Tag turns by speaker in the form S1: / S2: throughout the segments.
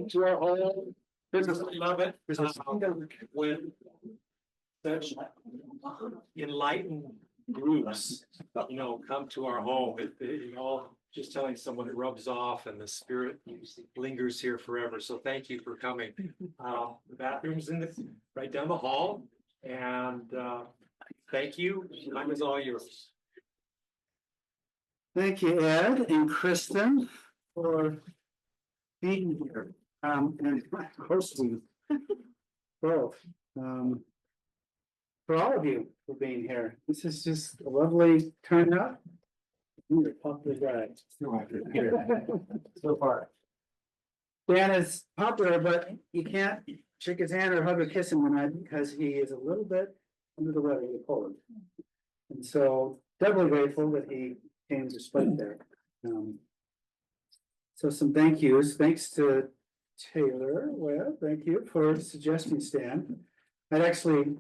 S1: to our home. Business, I love it. When such enlightened groups, come to our home, just telling someone it rubs off and the spirit lingers here forever. So thank you for coming. The bathroom's right down the hall, and thank you. Time is all yours.
S2: Thank you, Ed and Kristen, for being here, and hosting both. For all of you for being here. This is just a lovely turnout. You're a popular guy. So far. Dan is popular, but you can't shake his hand or hug or kiss him tonight because he is a little bit under the weather with cold. And so doubly grateful that he came to spite there. So some thank yous. Thanks to Taylor. Well, thank you for suggesting Stan. I'd actually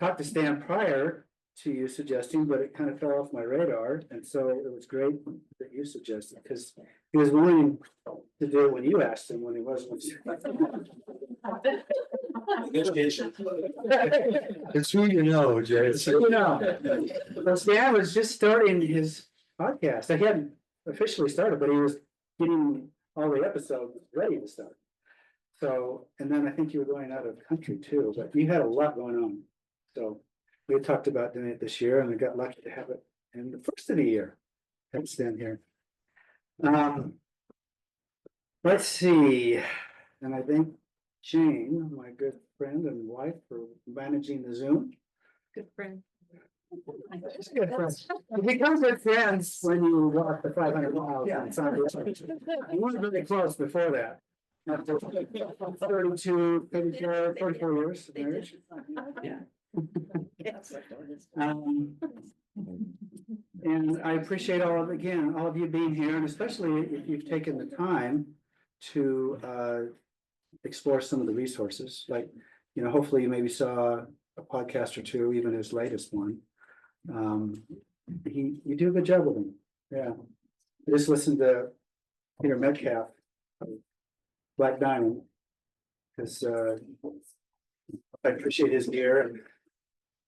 S2: talked to Stan prior to you suggesting, but it kind of fell off my radar. And so it was great that you suggested because he was willing to do it when you asked him, when he wasn't.
S1: It's who you know, Jay.
S2: Well, Stan was just starting his podcast. I hadn't officially started, but he was getting all the episodes ready to start. So, and then I think you were going out of the country too, but you had a lot going on. So we had talked about doing it this year and I got lucky to have it in the first of the year. Let's stand here. Let's see. And I thank Jane, my good friend and wife, for managing the Zoom.
S3: Good friend.
S2: Good friends. You become good friends when you walk the 500 miles. Yeah. You weren't really close before that. After 32, 34, 44 years of marriage.
S3: Yeah.
S2: And I appreciate all of you being here, and especially if you've taken the time to explore some of the resources. Like, hopefully you maybe saw a podcast or two, even his latest one. You do a good job with him. Yeah. I just listened to Peter Metcalf, Black Diamond, because I appreciate his ear and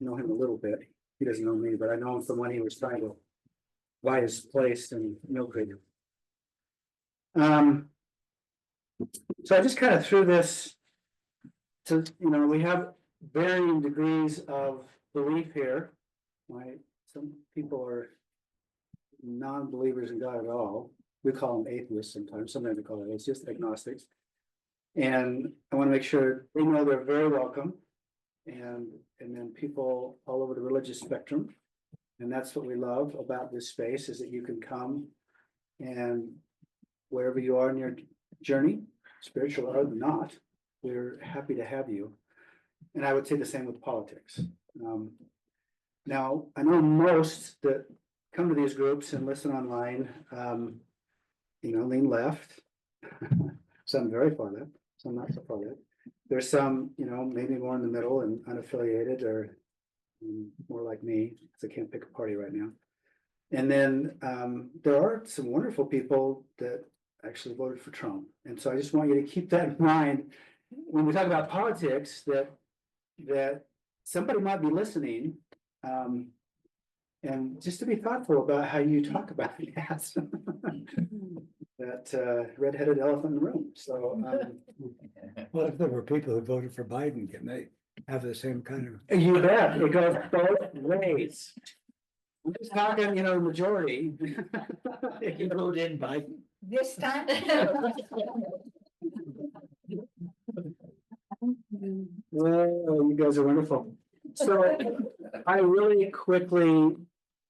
S2: know him a little bit. He doesn't know me, but I know him from when he was trying to buy his place in Mill Creek. So I just kind of threw this to, we have varying degrees of belief here. Right? Some people are non-believers in God at all. We call them atheists sometimes. Sometimes we call it just agnostics. And I want to make sure they know they're very welcome. And then people all over the religious spectrum. And that's what we love about this space, is that you can come and wherever you are in your journey, spiritual or not, we're happy to have you. And I would say the same with politics. Now, I know most that come to these groups and listen online, lean left, some very far left, some not so far left. There's some, maybe more in the middle and unaffiliated, or more like me, because I can't pick a party right now. And then there are some wonderful people that actually voted for Trump. And so I just want you to keep that in mind when we talk about politics, that somebody might be listening, and just to be thoughtful about how you talk about it. That red-headed elephant in the room. So
S4: Well, if there were people who voted for Biden, can they have the same kind of?
S2: you bet, it goes both ways. I'm just talking, majority.
S4: You vote in Biden?
S3: This time.
S2: Oh, you guys are wonderful. So I really quickly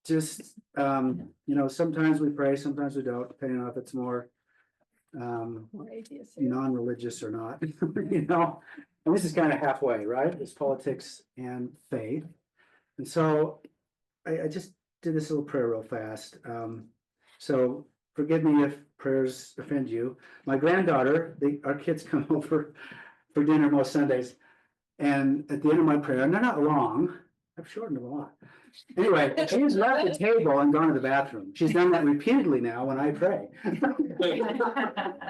S2: just, sometimes we pray, sometimes we don't, depending on if it's more non-religious or not, and this is kind of halfway, right? It's politics and faith. And so I just did this little prayer real fast. So forgive me if prayers offend you. My granddaughter, our kids come over for dinner most Sundays. And at the end of my prayer, and they're not long, I've shortened them a lot. Anyway, she's left the table and gone to the bathroom. She's done that repeatedly now when I pray.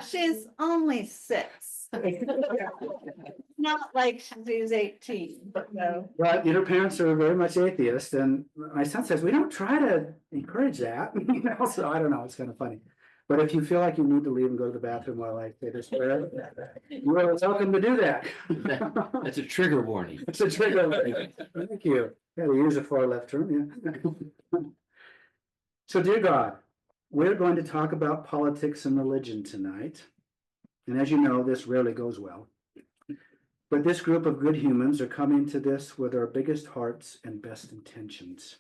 S3: She's only 6. Not like she was 18, but no.
S2: But her parents are very much atheist, and my son says, we don't try to encourage that, so I don't know, it's kind of funny. But if you feel like you need to leave and go to the bathroom while I say this prayer, you are welcome to do that.
S5: That's a trigger warning.
S2: It's a trigger warning. Thank you. Yeah, we use a far left turn, yeah. So dear God, we're going to talk about politics and religion tonight. And as you know, this rarely goes well. But this group of good humans are coming to this with our biggest hearts and best intentions,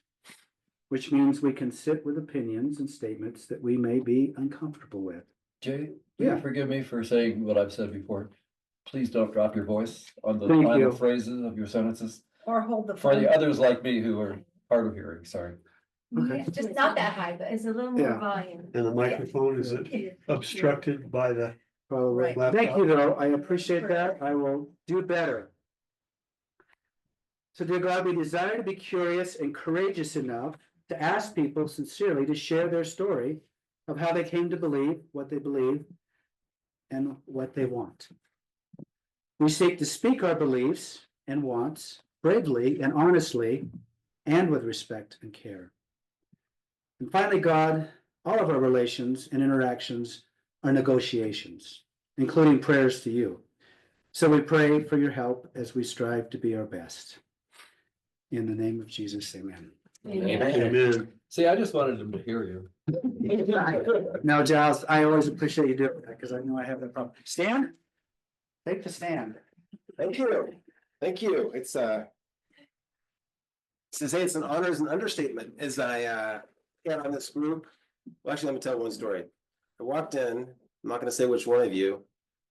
S2: which means we can sit with opinions and statements that we may be uncomfortable with.
S5: Jay,
S2: Yeah.
S5: will you forgive me for saying what I've said before? Please don't drop your voice on the
S2: Thank
S5: final
S2: you.
S5: phrases of your sentences.
S3: Or hold the
S5: For the
S3: phone.
S5: others like me who are hard of hearing, sorry.
S2: Okay.
S3: Yeah, just not that high, but it's a little
S2: Yeah.
S3: more volume.
S6: And the microphone, is it obstructed by the?
S2: Probably.
S3: Right.
S2: Thank you, though. I appreciate that. I will do better. So dear God, we desire to be curious and courageous enough to ask people sincerely to share their story of how they came to believe what they believe and what they want. We seek to speak our beliefs and wants bravely and honestly and with respect and care. And finally, God, all of our relations and interactions are negotiations, including prayers to you. So we pray for your help as we strive to be our best. In the name of Jesus, amen.
S6: Amen.
S5: See, I just wanted them to hear you.
S2: No, Giles, I always appreciate you doing that because I know I have that problem. Stan? Take the stand.
S7: Thank you. Thank you. It's to say it's an honor is an understatement as I get on this group. Well, actually, let me tell one story. I walked in, I'm not gonna say which one of you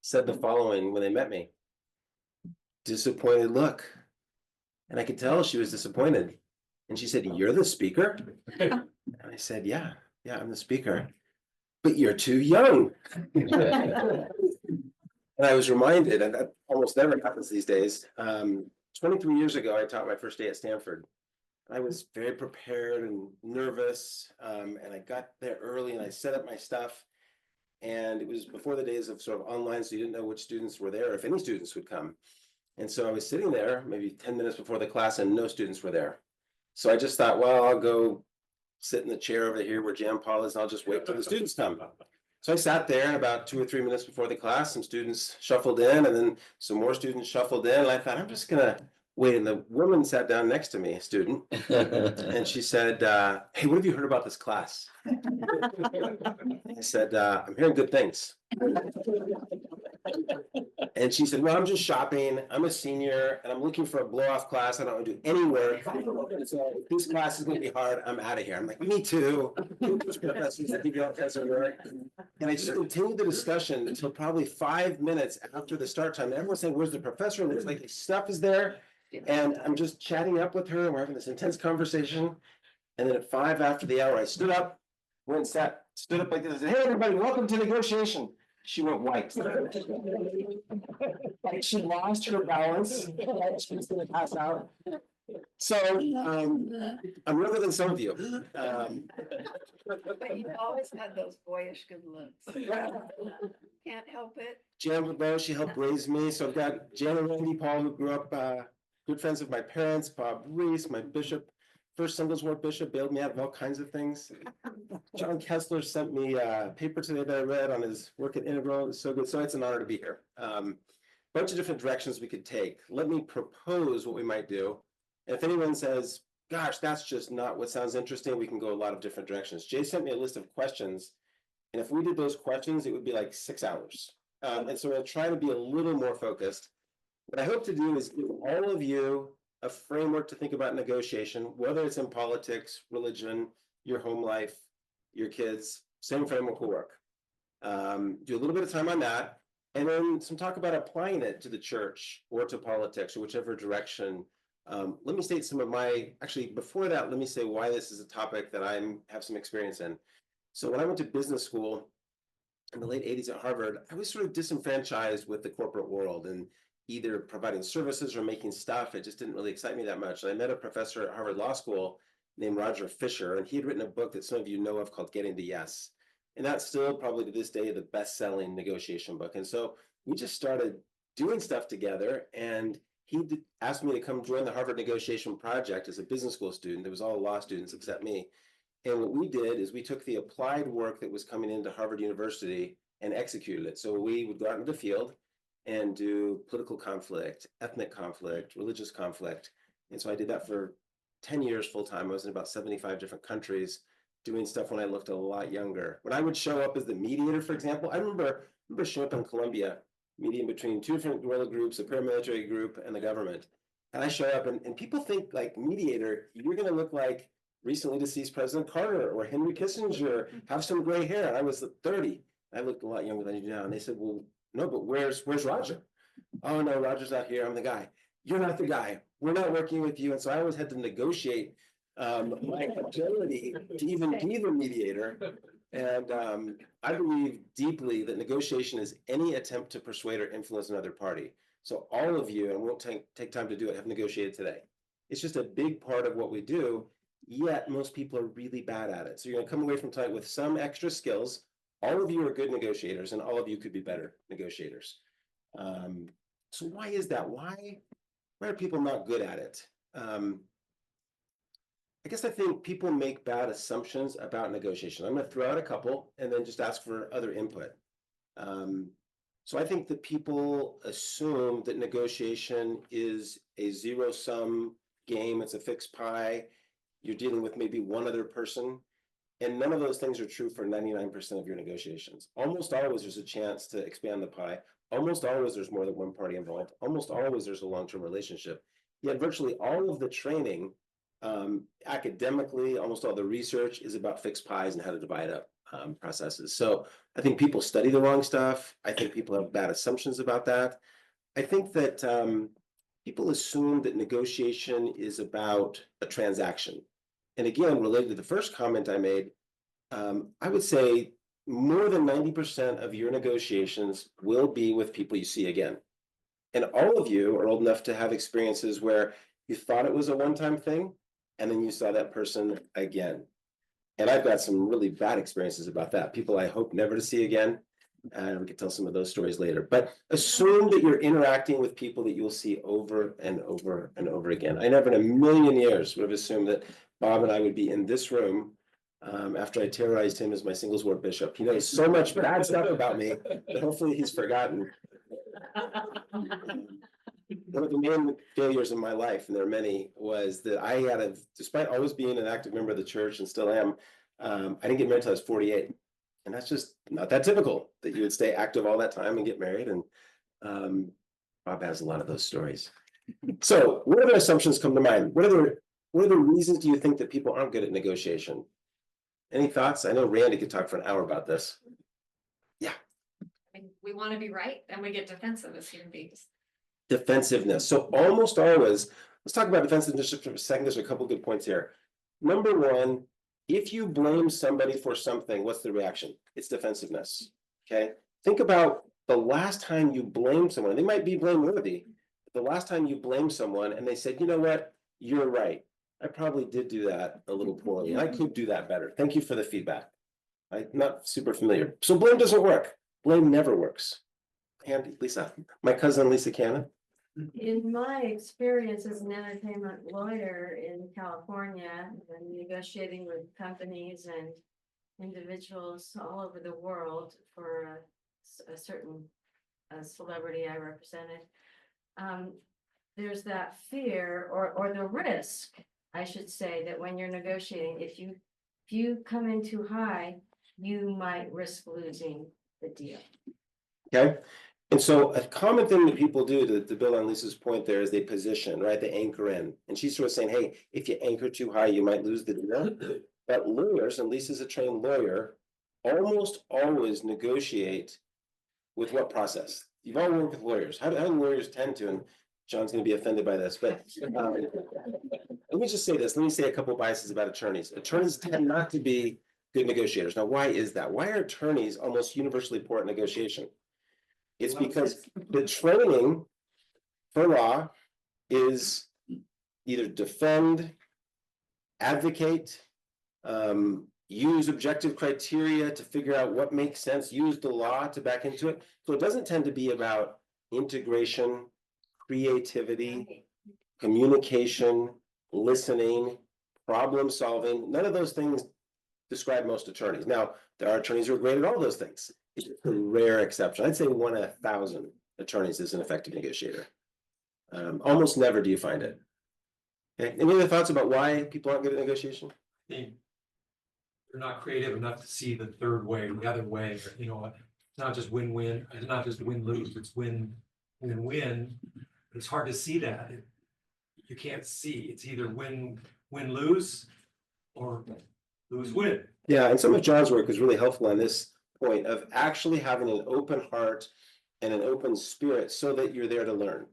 S7: said the following when they met me. Disappointed look. And I could tell she was disappointed. And she said, "You're the speaker?" And I said, yeah, I'm the speaker. But you're too young. And I was reminded, and that almost never happens these days. 23 years ago, I taught my first day at Stanford. I was very prepared and nervous, and I got there early and I set up my stuff. And it was before the days of sort of online, so you didn't know which students were there, if any students would come. And so I was sitting there maybe 10 minutes before the class and no students were there. So I just thought, well, I'll go sit in the chair over here where Jan Paul is, and I'll just wait till the students come. So I sat there, and about 2 or 3 minutes before the class, some students shuffled in, and then some more students shuffled in. And I thought, I'm just gonna wait. And the woman sat down next to me, a student, and she said, "Hey, what have you heard about this class?" I said, "I'm hearing good things." And she said, "Well, I'm just shopping. I'm a senior and I'm looking for a blow-off class. I don't want to do any work. So if this class is going to be hard, I'm out of here." I'm like, "Me too." And I just continued the discussion until probably 5 minutes after the start time. And everyone's saying, "Where's the professor?" And it's like his stuff is there. And I'm just chatting up with her and we're having this intense conversation. And then at 5 after the hour, I stood up, went and stood up like this and said, "Hey, everybody, welcome to negotiation." She went white. Like she lost her balance. She was gonna pass out. So I'm younger than some of you.
S3: But you've always had those boyish good looks. Can't help it.
S7: Jan Bobo, she helped raise me. So I've got Jan and Randy Paul, who grew up good friends of my parents. Bob Reese, my bishop, first singles ward bishop, bailed me out of all kinds of things. John Kessler sent me a paper today that I read on his work at Integral. It was so good. So it's an honor to be here. Bunch of different directions we could take. Let me propose what we might do. And if anyone says, "Gosh, that's just not what sounds interesting," we can go a lot of different directions. Jay sent me a list of questions. And if we did those questions, it would be like 6 hours. And so I'll try to be a little more focused. What I hope to do is give all of you a framework to think about negotiation, whether it's in politics, religion, your home life, your kids, same framework will work. Do a little bit of time on that, and then some talk about applying it to the church or to politics or whichever direction. Let me state some of actually before that, let me say why this is a topic that I have some experience in. So when I went to business school in the late 80s at Harvard, I was sort of disenfranchised with the corporate world and either providing services or making stuff. It just didn't really excite me that much. And I met a professor at Harvard Law School named Roger Fisher, and he had written a book that some of you know of called Getting to Yes. And that's still probably to this day the best-selling negotiation book. And so we just started doing stuff together, and he asked me to come join the Harvard negotiation project as a business school student. It was all law students except me. And what we did is we took the applied work that was coming into Harvard University and executed it. So we would go out into the field and do political conflict, ethnic conflict, religious conflict. And so I did that for 10 years full time. I was in about 75 different countries doing stuff when I looked a lot younger. When I would show up as the mediator, for example, I remember showing up in Colombia, mediating between two different guerrilla groups, a paramilitary group and the government. And I show up and people think like mediator, you're going to look like recently deceased President Carter or Henry Kissinger, have some gray hair. And I was 30. I looked a lot younger than you now. And they said, well, no, but where's Roger? Oh no, Roger's out here. I'm the guy. You're not the guy. We're not working with you. And so I always had to negotiate my ability to even be the mediator. And I believe deeply that negotiation is any attempt to persuade or influence another party. So all of you, and we won't take time to do it, have negotiated today. It's just a big part of what we do, yet most people are really bad at it. So you're gonna come away from tonight with some extra skills. All of you are good negotiators, and all of you could be better negotiators. So why is that? Why are people not good at it? I guess I think people make bad assumptions about negotiation. I'm going to throw out a couple and then just ask for other input. So I think that people assume that negotiation is a zero-sum game. It's a fixed pie. You're dealing with maybe one other person. And none of those things are true for 99% of your negotiations. Almost always there's a chance to expand the pie. Almost always there's more than one party involved. Almost always there's a long-term relationship. Yet virtually all of the training academically, almost all the research is about fixed pies and how to divide up processes. So I think people study the wrong stuff. I think people have bad assumptions about that. I think that people assume that negotiation is about a transaction. And again, related to the first comment I made, I would say more than 90% of your negotiations will be with people you see again. And all of you are old enough to have experiences where you thought it was a one-time thing, and then you saw that person again. And I've got some really bad experiences about that. People I hope never to see again. And we could tell some of those stories later. But assume that you're interacting with people that you'll see over and over and over again. I never in a million years would have assumed that Bob and I would be in this room after I terrorized him as my singles ward bishop. He knows so much bad stuff about me that hopefully he's forgotten. One of the main failures in my life, and there are many, was that I had despite always being an active member of the church and still am, I didn't get married until I was 48. And that's just not that typical that you would stay active all that time and get married. And Bob has a lot of those stories. So what other assumptions come to mind? What other reasons do you think that people aren't good at negotiation? Any thoughts? I know Randy could talk for an hour about this. Yeah.
S8: I mean, we want to be right and we get defensive as human beings.
S7: Defensiveness. So almost always, let's talk about defensiveness just for a second. There's a couple good points here. Number one, if you blame somebody for something, what's the reaction? It's defensiveness. Okay. Think about the last time you blamed someone. They might be blameworthy. The last time you blamed someone and they said, you know what? You're right. I probably did do that a little poorly. I could do that better. Thank you for the feedback. I'm not super familiar. So blame doesn't work. Blame never works. And Lisa, my cousin Lisa Cannon.
S9: In my experience as an entertainment lawyer in California, and negotiating with companies and individuals all over the world for a certain celebrity I represented, there's that fear or the risk, I should say, that when you're negotiating, if you come in too high, you might risk losing the deal.
S7: Okay. And so a common thing that people do to build on Lisa's point there is they position, right? They anchor in. And she's sort of saying, hey, if you anchor too high, you might lose the deal. But lawyers, and Lisa's a trained lawyer, almost always negotiate with what process? You've all worked with lawyers. How do lawyers tend to, and John's going to be offended by this, but let me just say this. Let me say a couple of biases about attorneys. Attorneys tend not to be good negotiators. Now, why is that? Why are attorneys almost universally poor at negotiation? It's because the training for law is either defend, advocate, use objective criteria to figure out what makes sense, use the law to back into it. So it doesn't tend to be about integration, creativity, communication, listening, problem solving. None of those things describe most attorneys. Now, there are attorneys who are great at all those things. It's a rare exception. I'd say 1 in 1,000 attorneys is an effective negotiator. Almost never do you find it. Okay, any other thoughts about why people aren't good at negotiation?
S1: They're not creative enough to see the third way, the other way, or, you know, it's not just win-win, it's not just win-lose, it's win-win. It's hard to see that. You can't see, it's either win-lose or lose-win.
S7: Yeah, and some of John's work was really helpful on this point of actually having an open heart and an open spirit so that you're there to learn.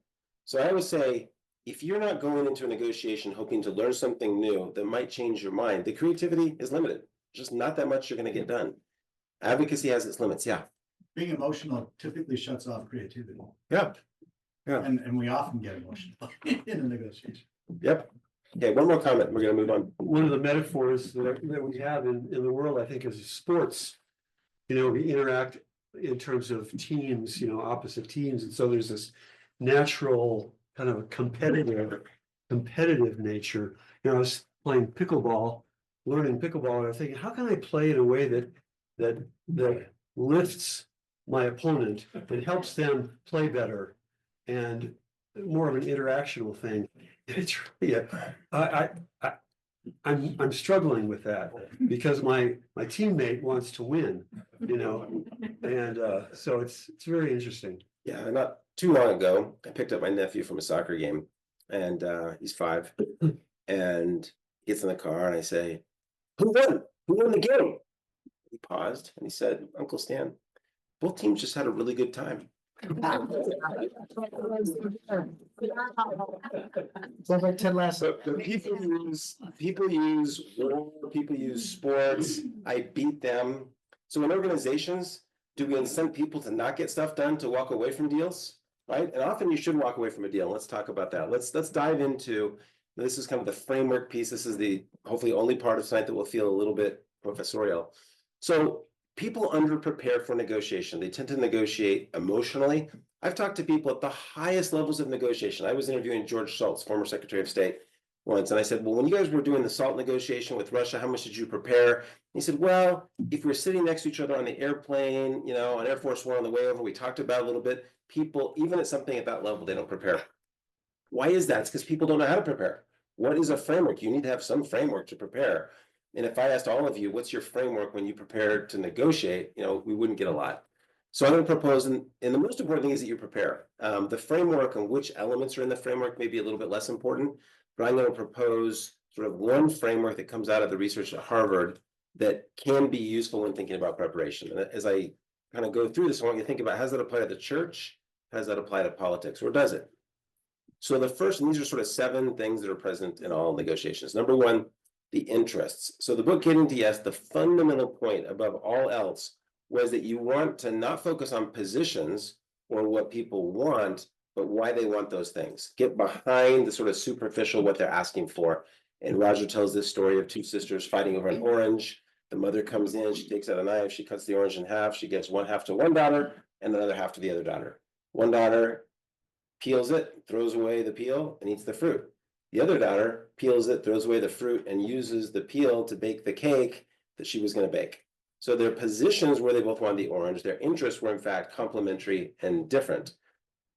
S7: So I always say, if you're not going into a negotiation hoping to learn something new that might change your mind, the creativity is limited. Just not that much you're going to get done. Advocacy has its limits. Yeah.
S10: Being emotional typically shuts off creativity.
S7: Yeah. Yeah.
S10: And we often get emotional in a negotiation.
S7: Yep. Okay, one more comment. We're going to move on.
S6: One of the metaphors that we have in the world, I think, is sports. You know, we interact in terms of teams, you know, opposite teams. And so there's this natural kind of a competitive nature. You know, I was playing pickleball, learning pickleball, and I'm thinking, how can I play in a way that lifts my opponent, that helps them play better, and more of an interactional thing. It's really I'm struggling with that because my teammate wants to win, you know, and so it's very interesting.
S7: Yeah, not too long ago, I picked up my nephew from a soccer game, and he's 5, and he gets in the car, and I say, "Who won? Who won the game?" He paused, and he said, "Uncle Stan, both teams just had a really good time."
S2: Sounds like Ted Lasso.
S7: So people use war, people use sports. I beat them. So in organizations, do we incent people to not get stuff done, to walk away from deals? Right? And often you should walk away from a deal. Let's talk about that. Let's dive into, this is kind of the framework piece. This is the hopefully only part of tonight that will feel a little bit professorial. So people under-prepare for negotiation. They tend to negotiate emotionally. I've talked to people at the highest levels of negotiation. I was interviewing George Shultz, former Secretary of State, once, and I said, "Well, when you guys were doing the SALT negotiation with Russia, how much did you prepare?" And he said, "Well, if we're sitting next to each other on the airplane, you know, on Air Force One on the way over, we talked about it a little bit. People, even at something at that level, they don't prepare." Why is that? It's because people don't know how to prepare. What is a framework? You need to have some framework to prepare. And if I asked all of you, what's your framework when you prepare to negotiate, you know, we wouldn't get a lot. So I'm going to propose, and the most important thing is that you prepare. The framework and which elements are in the framework may be a little bit less important, but I'm going to propose sort of one framework that comes out of the research at Harvard that can be useful when thinking about preparation. And as I kind of go through this, I want you to think about, how does that apply to the church? How does that apply to politics, or does it? So the first, and these are sort of 7 things that are present in all negotiations. Number 1, the interests. So the book Getting to Yes, the fundamental point above all else was that you want to not focus on positions or what people want, but why they want those things. Get behind the sort of superficial, what they're asking for. And Roger tells this story of 2 sisters fighting over an orange. The mother comes in, she takes out a knife, she cuts the orange in half, she gives one half to one daughter and another half to the other daughter. One daughter peels it, throws away the peel, and eats the fruit. The other daughter peels it, throws away the fruit, and uses the peel to bake the cake that she was going to bake. So their positions where they both wanted the orange, their interests were in fact complementary and different.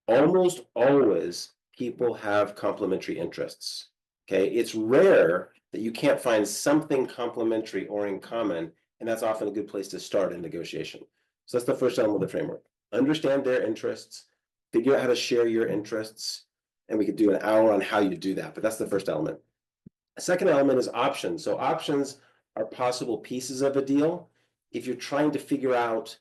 S7: Almost always people have complementary interests. Okay, it's rare that you can't find something complementary or in common, and that's often a good place to start in negotiation. So that's the first element of the framework. Understand their interests, figure out how to share your interests, and we could do an hour on how you do that, but that's the first element. The second element is options. So options are possible pieces of a deal. If you're trying to figure out,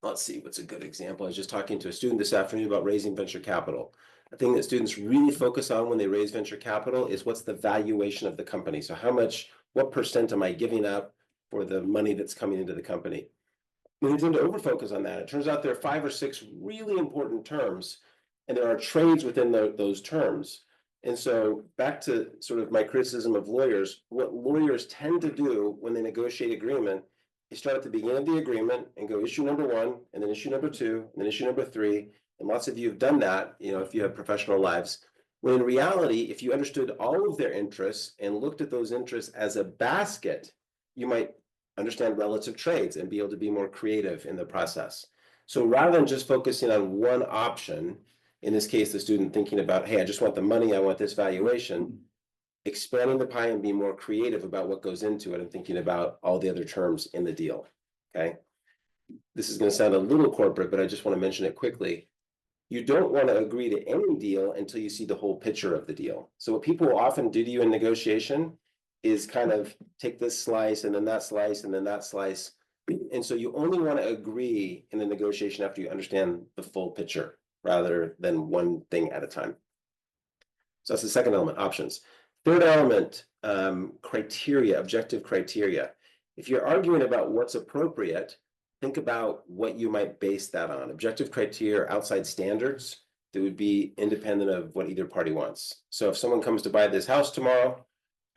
S7: let's see, what's a good example? I was just talking to a student this afternoon about raising venture capital. The thing that students really focus on when they raise venture capital is what's the valuation of the company. So what percent am I giving up for the money that's coming into the company? We tend to overfocus on that. It turns out there are 5 or 6 really important terms, and there are trades within those terms. And so back to sort of my criticism of lawyers, what lawyers tend to do when they negotiate agreement is start at the beginning of the agreement and go issue number one, and then issue number two, and then issue number three. And lots of you have done that, you know, if you have professional lives. When in reality, if you understood all of their interests and looked at those interests as a basket, you might understand relative trades and be able to be more creative in the process. So rather than just focusing on one option, in this case, the student thinking about, hey, I just want the money, I want this valuation, expanding the pie and being more creative about what goes into it and thinking about all the other terms in the deal, okay? This is gonna sound a little corporate, but I just wanna mention it quickly. You don't wanna agree to any deal until you see the whole picture of the deal. So what people will often do to you in negotiation is kind of take this slice and then that slice and then that slice. And so you only wanna agree in the negotiation after you understand the full picture, rather than one thing at a time. So that's the second element, options. Third element, criteria, objective criteria. If you're arguing about what's appropriate, think about what you might base that on. Objective criteria are outside standards that would be independent of what either party wants. So if someone comes to buy this house tomorrow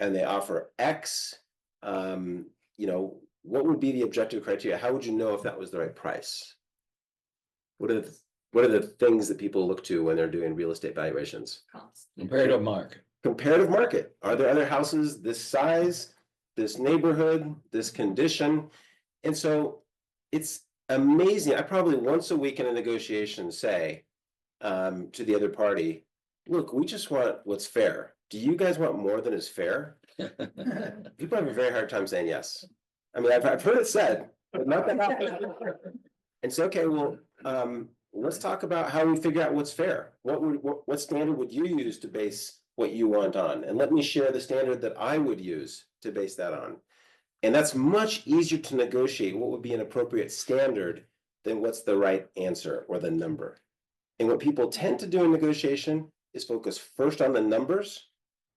S7: and they offer X, you know, what would be the objective criteria? How would you know if that was the right price? What are the things that people look to when they're doing real estate valuations?
S5: Comparative market.
S7: Comparative market. Are there other houses this size, this neighborhood, this condition? And so it's amazing. I probably once a week in a negotiation say to the other party, look, we just want what's fair. Do you guys want more than is fair? People have a very hard time saying yes. I mean, I've heard it said, but not that often. And so, okay, well, let's talk about how we figure out what's fair. What standard would you use to base what you want on? And let me share the standard that I would use to base that on. And that's much easier to negotiate what would be an appropriate standard than what's the right answer or the number. And what people tend to do in negotiation is focus first on the numbers.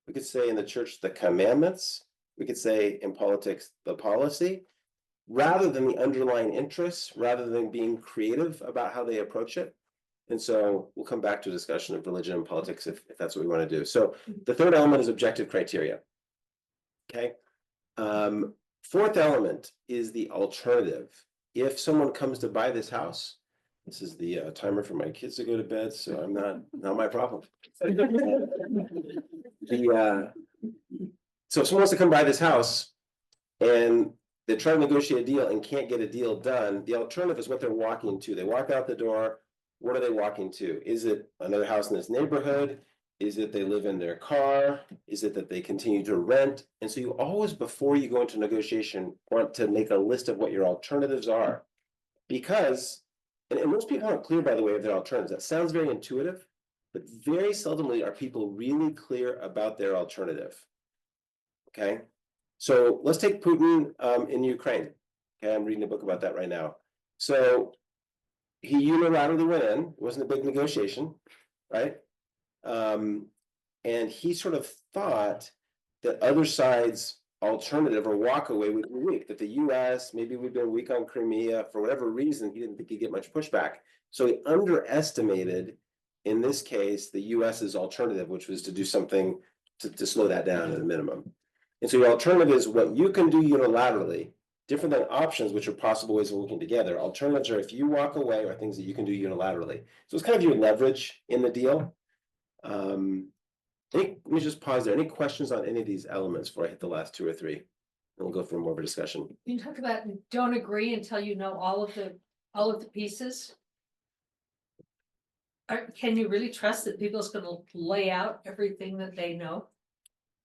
S7: We could say in the church, the commandments. We could say in politics, the policy, rather than the underlying interests, rather than being creative about how they approach it. And so we'll come back to a discussion of religion and politics if that's what we want to do. So the third element is objective criteria. Okay. Fourth element is the alternative. If someone comes to buy this house, this is the timer for my kids to go to bed, so I'm not my problem. So if someone wants to come buy this house and they try to negotiate a deal and can't get a deal done, the alternative is what they're walking to. They walk out the door. What are they walking to? Is it another house in this neighborhood? Is it they live in their car? Is it that they continue to rent? And so you always, before you go into negotiation, want to make a list of what your alternatives are. Because, and most people aren't clear, by the way, of their alternatives. That sounds very intuitive, but very seldomly are people really clear about their alternative. Okay, so let's take Putin in Ukraine. Okay, I'm reading a book about that right now. So he unilaterally went in, it wasn't a big negotiation, right? And he sort of thought that other sides' alternative or walkaway would be weak, that the US, maybe we've been weak on Crimea, for whatever reason, he didn't think he'd get much pushback. So he underestimated, in this case, the US's alternative, which was to do something to slow that down at a minimum. And so your alternative is what you can do unilaterally, different than options, which are possible ways of working together. Alternatives are if you walk away or things that you can do unilaterally. So it's kind of your leverage in the deal. Let me just pause there. Any questions on any of these elements before I hit the last two or three? And we'll go for more of a discussion.
S11: You talk about don't agree until you know all of the pieces. Can you really trust that people's going to lay out everything that they know?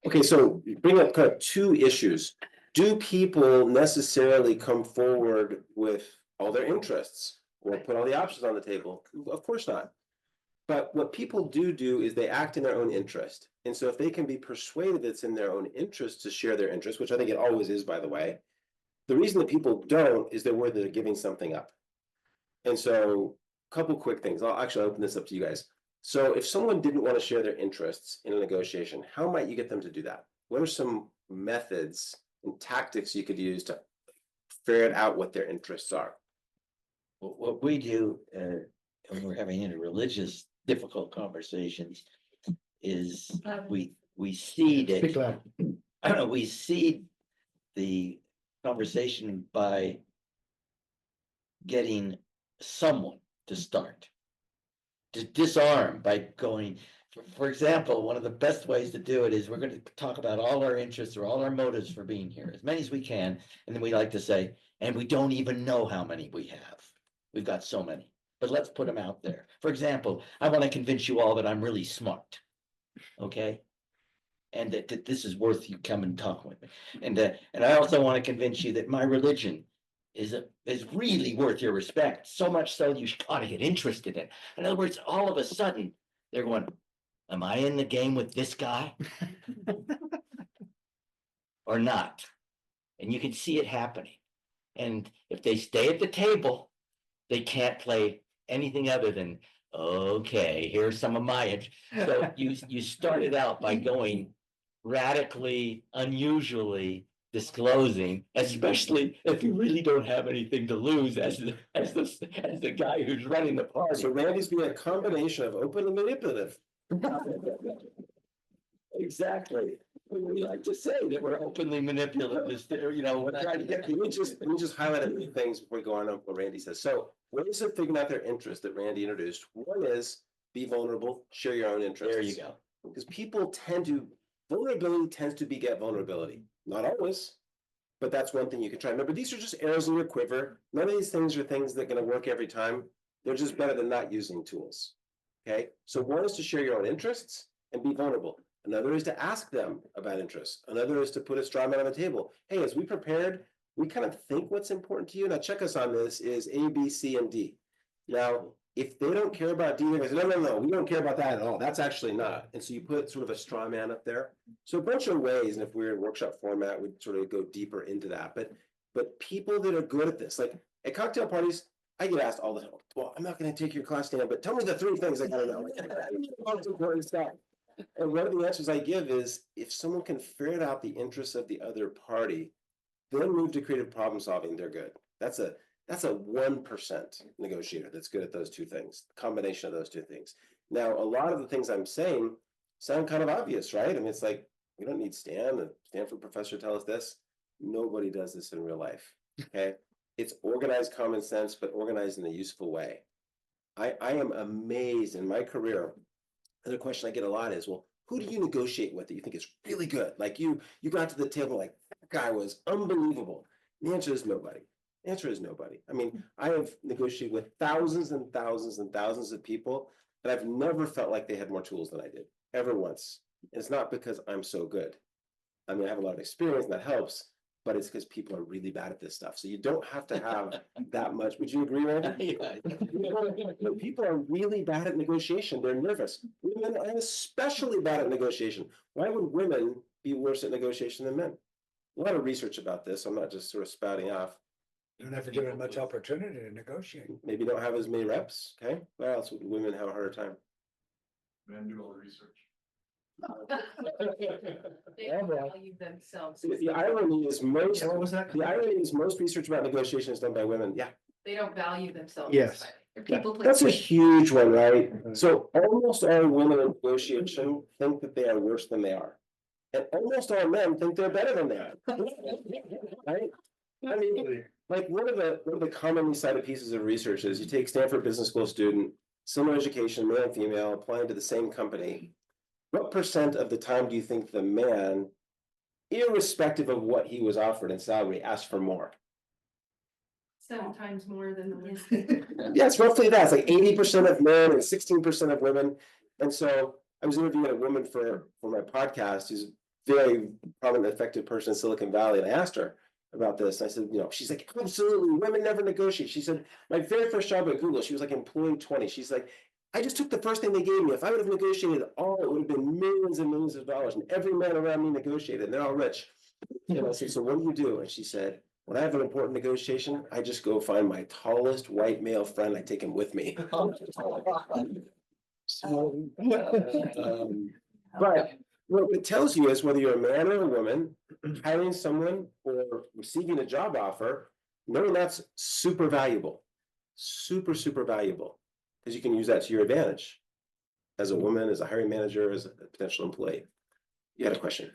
S7: Okay, so bring up kind of two issues. Do people necessarily come forward with all their interests or put all the options on the table? Of course not. But what people do is they act in their own interest. And so if they can be persuaded it's in their own interest to share their interest, which I think it always is, by the way, the reason that people don't is they're worried they're giving something up. And so a couple quick things. I'll actually open this up to you guys. So if someone didn't want to share their interests in a negotiation, how might you get them to do that? What are some methods and tactics you could use to ferret out what their interests are?
S12: What we do when we're having interreligious difficult conversations is we seed
S4: Speak
S12: it.
S4: loud.
S12: I don't know, we seed the conversation by getting someone to start. To disarm by going, for example, one of the best ways to do it is we're gonna talk about all our interests or all our motives for being here, as many as we can. And then we like to say, and we don't even know how many we have. We've got so many, but let's put them out there. For example, I want to convince you all that I'm really smart. Okay? And that this is worth you come and talk with me. And I also want to convince you that my religion is really worth your respect. So much so you ought to get interested in. In other words, all of a sudden, they're going, am I in the game with this guy? Or not? And you can see it happening. And if they stay at the table, they can't play anything other than, okay, here's some of my. So you started out by going radically, unusually disclosing, especially if you really don't have anything to lose as the guy who's running the party.
S7: So Randy's being a combination of open and manipulative.
S12: Exactly. We like to say that we're openly manipulative, we're trying to get.
S7: Let me just highlight a few things before we go on to what Randy says. So ways of figuring out their interest that Randy introduced. One is be vulnerable, share your own interests.
S12: There you go.
S7: Because vulnerability tends to beget vulnerability. Not always, but that's one thing you can try. Remember, these are just arrows in your quiver. None of these things are things that are going to work every time. They're just better than not using tools. Okay. So one is to share your own interests and be vulnerable. Another is to ask them about interests. Another is to put a straw man on the table. Hey, as we prepared, we kind of think what's important to you. Now check us on this is A, B, C, and D. Now, if they don't care about D, they say, no, we don't care about that at all. That's actually not. And so you put sort of a straw man up there. So a bunch of ways, and if we were in workshop format, we'd sort of go deeper into that. But people that are good at this, like at cocktail parties, I get asked all the time, well, I'm not going to take your class, Dan, but tell me the 3 things I gotta know. That's important stuff. And one of the answers I give is if someone can ferret out the interests of the other party, then move to creative problem solving, they're good. That's a 1% negotiator that's good at those 2 things, combination of those 2 things. Now, a lot of the things I'm saying sound kind of obvious, right? I mean, it's like, we don't need Stan, the Stanford professor tell us this. Nobody does this in real life, okay? It's organized common sense, but organized in a useful way. I am amazed in my career. Another question I get a lot is, well, who do you negotiate with that you think is really good? Like you got to the table like, that guy was unbelievable. The answer is nobody. The answer is nobody. I mean, I have negotiated with thousands and thousands and thousands of people, but I've never felt like they had more tools than I did, ever once. And it's not because I'm so good. I mean, I have a lot of experience and that helps, but it's because people are really bad at this stuff. So you don't have to have that much. Would you agree, Randy? People are really bad at negotiation. They're nervous. Women are especially bad at negotiation. Why would women be worse at negotiation than men? A lot of research about this. I'm not just sort of spouting off.
S4: You don't have to give it much opportunity to negotiate.
S7: Maybe don't have as many reps. Okay. Why else would women have a harder time?
S1: Men do all the research.
S3: They don't value themselves.
S7: The irony is most.
S4: Yeah, what was that?
S7: The irony is most research about negotiation is done by women. Yeah.
S3: They don't value themselves.
S4: Yes.
S3: They're people
S7: That's a
S3: pleasers.
S7: huge one, right? So almost all women in negotiation think that they are worse than they are. And almost all men think they're better than they are. Right? I mean, like one of the commonly cited pieces of research is you take Stanford Business School student, similar education, male and female, applying to the same company. What percent of the time do you think the man, irrespective of what he was offered in salary, asked for more?
S3: 7 times more than the women.
S7: Yeah, it's roughly that. It's like 80% of men and 16% of women. And so I was interviewing a woman for my podcast who's a very prominent, effective person in Silicon Valley. And I asked her about this. I said, she's like, absolutely, women never negotiate. She said, my very first job at Google, she was like employee 20. She's like, I just took the first thing they gave me. If I would have negotiated all, it would have been millions and millions of dollars. And every man around me negotiated, and they're all rich. And I said, so what do you do? And she said, when I have an important negotiation, I just go find my tallest white male friend. I take him with me. So, but what it tells you is whether you're a man or a woman, hiring someone or receiving a job offer, knowing that's super valuable, super valuable, because you can use that to your advantage. as a woman, as a hiring manager, as a potential employee? You had a question?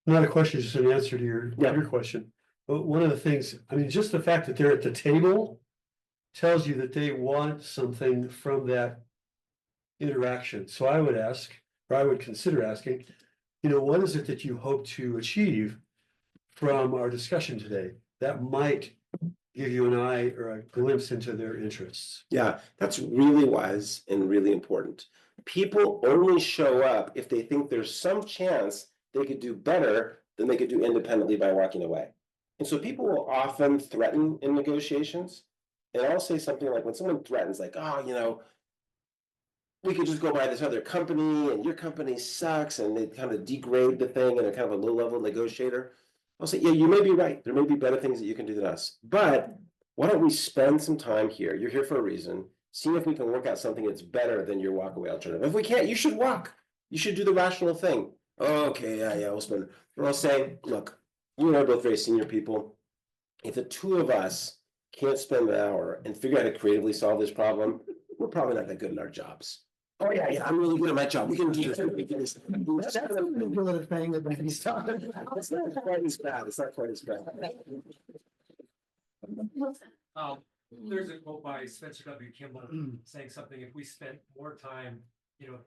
S6: Not a question, just an answer to your question. But one of the things, I mean, just the fact that they're at the table tells you that they want something from that interaction. So I would ask, or I would consider asking, what is it that you hope to achieve from our discussion today? That might give you an eye or a glimpse into their interests.
S7: Yeah, that's really wise and really important. People only show up if they think there's some chance they could do better than they could do independently by walking away. And so people will often threaten in negotiations. And I'll say something like, when someone threatens, like, oh, we could just go buy this other company and your company sucks, and they kind of degrade the thing and they're kind of a low-level negotiator. I'll say, yeah, you may be right. There may be better things that you can do than us. But why don't we spend some time here? You're here for a reason. See if we can work out something that's better than your walkaway alternative. If we can't, you should walk. You should do the rational thing. Okay, yeah, we'll spend. Or I'll say, look, you and I are both very senior people. If the two of us can't spend an hour and figure out how to creatively solve this problem, we're probably not that good in our jobs. Oh yeah, I'm really good at my job. We can do this. We can do this.
S4: That's a manipulative thing that he's talking about.
S7: It's not quite as bad. It's not quite as bad.
S1: There's a quote by Spencer W. Kimball saying something, if we spent more time,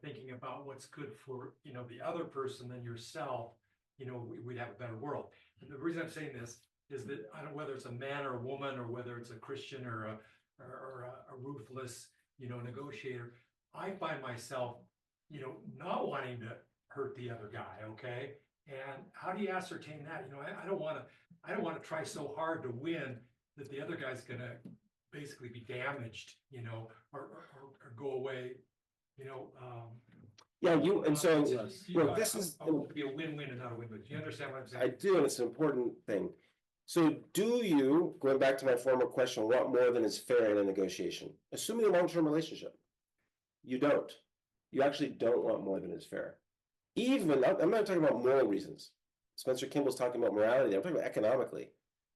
S1: thinking about what's good for, the other person than yourself, we'd have a better world. And the reason I'm saying this is that I don't know whether it's a man or a woman, or whether it's a Christian or a ruthless, negotiator. I find myself, not wanting to hurt the other guy. Okay. And how do you ascertain that? I don't want to try so hard to win that the other guy's going to basically be damaged, or go away,
S7: Yeah, and so, look, this is.
S1: I want it to be a win-win and not a win-win. Do you understand what I'm saying?
S7: I do, and it's an important thing. So do you, going back to my former question, want more than is fair in a negotiation? Assuming a long-term relationship. You don't. You actually don't want more than is fair. Even, I'm not talking about moral reasons. Spencer Kimball's talking about morality. I'm talking about economically.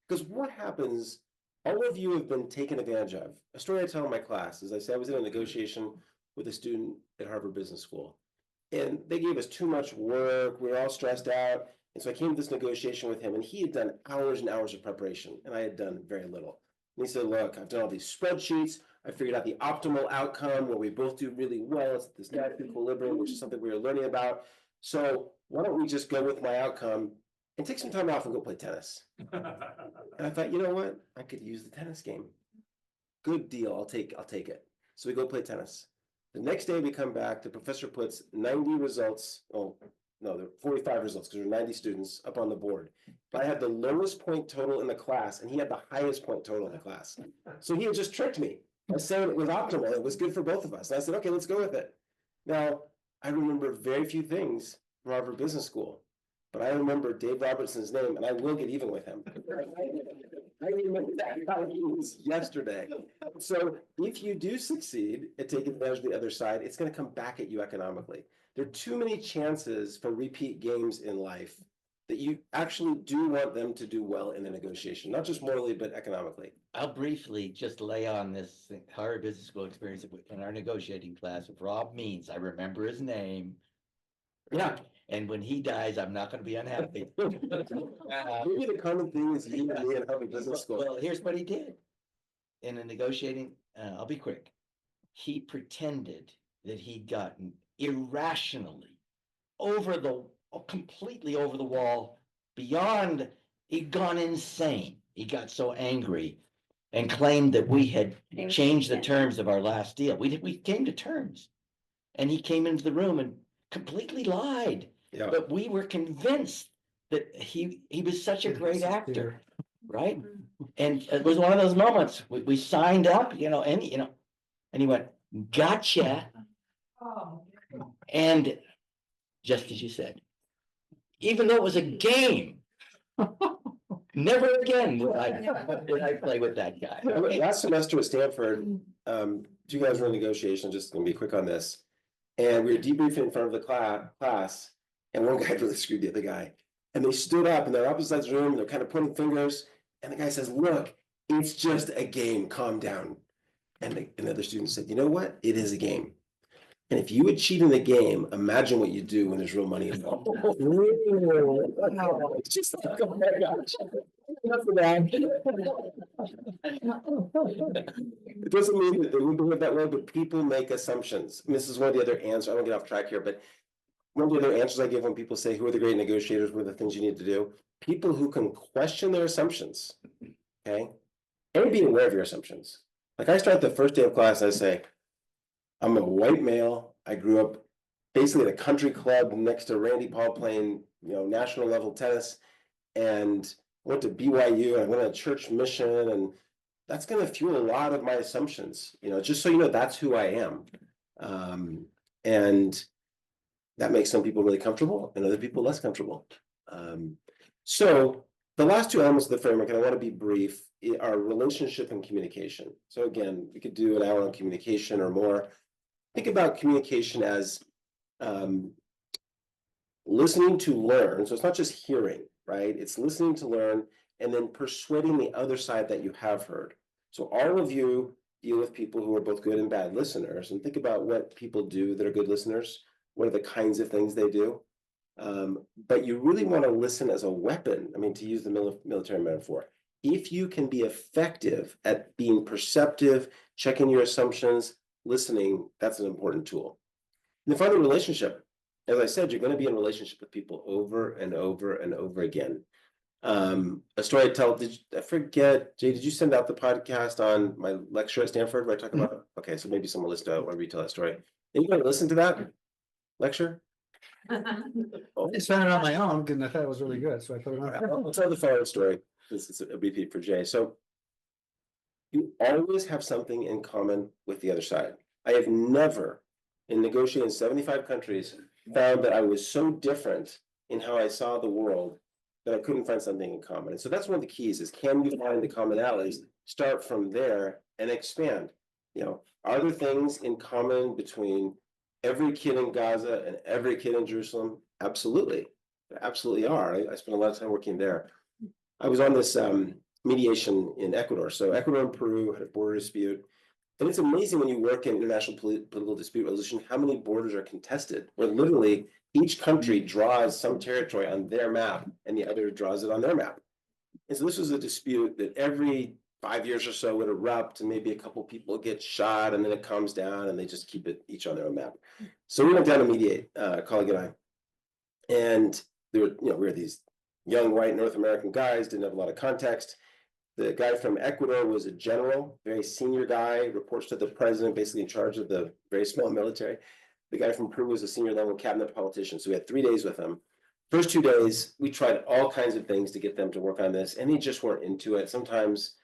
S7: Because what happens, all of you have been taken advantage of. A story I tell in my class is, I said I was in a negotiation with a student at Harvard Business School. And they gave us too much work. We were all stressed out. And so I came to this negotiation with him, and he had done hours and hours of preparation, and I had done very little. And he said, look, I've done all these spreadsheets. I figured out the optimal outcome where we both do really well. It's this natural equilibrium, which is something we were learning about. So why don't we just go with my outcome and take some time off and go play tennis? And I thought, you know what? I could use the tennis game. Good deal. I'll take it. So we go play tennis. The next day we come back, the professor puts 90 results. Oh, no, there are 45 results because there are 90 students up on the board. But I had the lowest point total in the class, and he had the highest point total in the class. So he had just tricked me. I said it was optimal. It was good for both of us. And I said, okay, let's go with it. Now, I remember very few things from Harvard Business School, but I remember Dave Robertson's name, and I will get even with him. I remember that yesterday. So if you do succeed at taking advantage of the other side, it's going to come back at you economically. There are too many chances for repeat games in life that you actually do want them to do well in the negotiation, not just morally, but economically.
S12: I'll briefly just lay on this Harvard Business School experience in our negotiating class with Rob Means. I remember his name.
S7: Yeah.
S12: And when he dies, I'm not going to be unhappy.
S7: Maybe the common thing is you and me at Harvard Business School.
S12: Well, here's what he did. In a negotiating, I'll be quick. He pretended that he'd gotten irrationally completely over the wall, beyond, he'd gone insane. He got so angry and claimed that we had changed the terms of our last deal. We came to terms, and he came into the room and completely lied.
S7: Yeah.
S12: But we were convinced that he was such a great actor, right? And it was one of those moments we signed up, and he went, gotcha. And just as you said, even though it was a game, never again would I play with that guy.
S7: Last semester at Stanford, two guys were in negotiation, just gonna be quick on this. And we were debriefing in front of the class, and one guy really screwed the other guy. And they stood up, and they're opposite sides of the room, and they're kind of pointing fingers. And the guy says, look, it's just a game, calm down. And the other student said, you know what? It is a game. And if you would cheat in the game, imagine what you do when there's real money involved. It's just like, oh my gosh. Enough of that. It doesn't mean that they would behave that way, but people make assumptions. And this is one of the other answers. I don't get off track here, but one of the other answers I give when people say, who are the great negotiators? What are the things you need to do? People who can question their assumptions, okay? And be aware of your assumptions. Like I start the first day of class, I say, I'm a white male. I grew up basically at a country club next to Randy Paul playing, national level tennis, and went to BYU and I went on a church mission, and that's going to fuel a lot of my assumptions. Just so you know, that's who I am, and that makes some people really comfortable and other people less comfortable. So the last two elements of the framework, and I want to be brief, are relationship and communication. So again, we could do an hour on communication or more. Think about communication as listening to learn. So it's not just hearing, right? It's listening to learn and then persuading the other side that you have heard. So all of you deal with people who are both good and bad listeners, and think about what people do that are good listeners. What are the kinds of things they do? But you really want to listen as a weapon. I mean, to use the military metaphor, if you can be effective at being perceptive, checking your assumptions, listening, that's an important tool. And then finally, relationship. As I said, you're going to be in relationship with people over and over and over again. A story I tell, I forget, Jay, did you send out the podcast on my lecture at Stanford where I talk about it? Okay, so maybe someone listened to it, where we tell that story. Anybody listen to that lecture?
S2: I just found it on my own because I thought it was really good, so I put it on.
S7: I'll tell the following story. This is a repeat for Jay. So you always have something in common with the other side. I have never, in negotiating 75 countries, found that I was so different in how I saw the world that I couldn't find something in common. And so that's one of the keys is, can we find the commonalities, start from there and expand? Are there things in common between every kid in Gaza and every kid in Jerusalem? Absolutely. There absolutely are. I spent a lot of time working there. I was on this mediation in Ecuador. So Ecuador and Peru had a border dispute. And it's amazing when you work in international political dispute resolution, how many borders are contested, where literally each country draws some territory on their map and the other draws it on their map. And so this was a dispute that every 5 years or so would erupt, and maybe a couple people get shot, and then it calms down, and they just keep it each on their own map. So we went down to mediate, a colleague and I, and there were, we were these young white North American guys, didn't have a lot of context. The guy from Ecuador was a general, very senior guy, reports to the president, basically in charge of the very small military. The guy from Peru was a senior level cabinet politician. So we had 3 days with him. First 2 days, we tried all kinds of things to get them to work on this, and they just weren't into it. Sometimes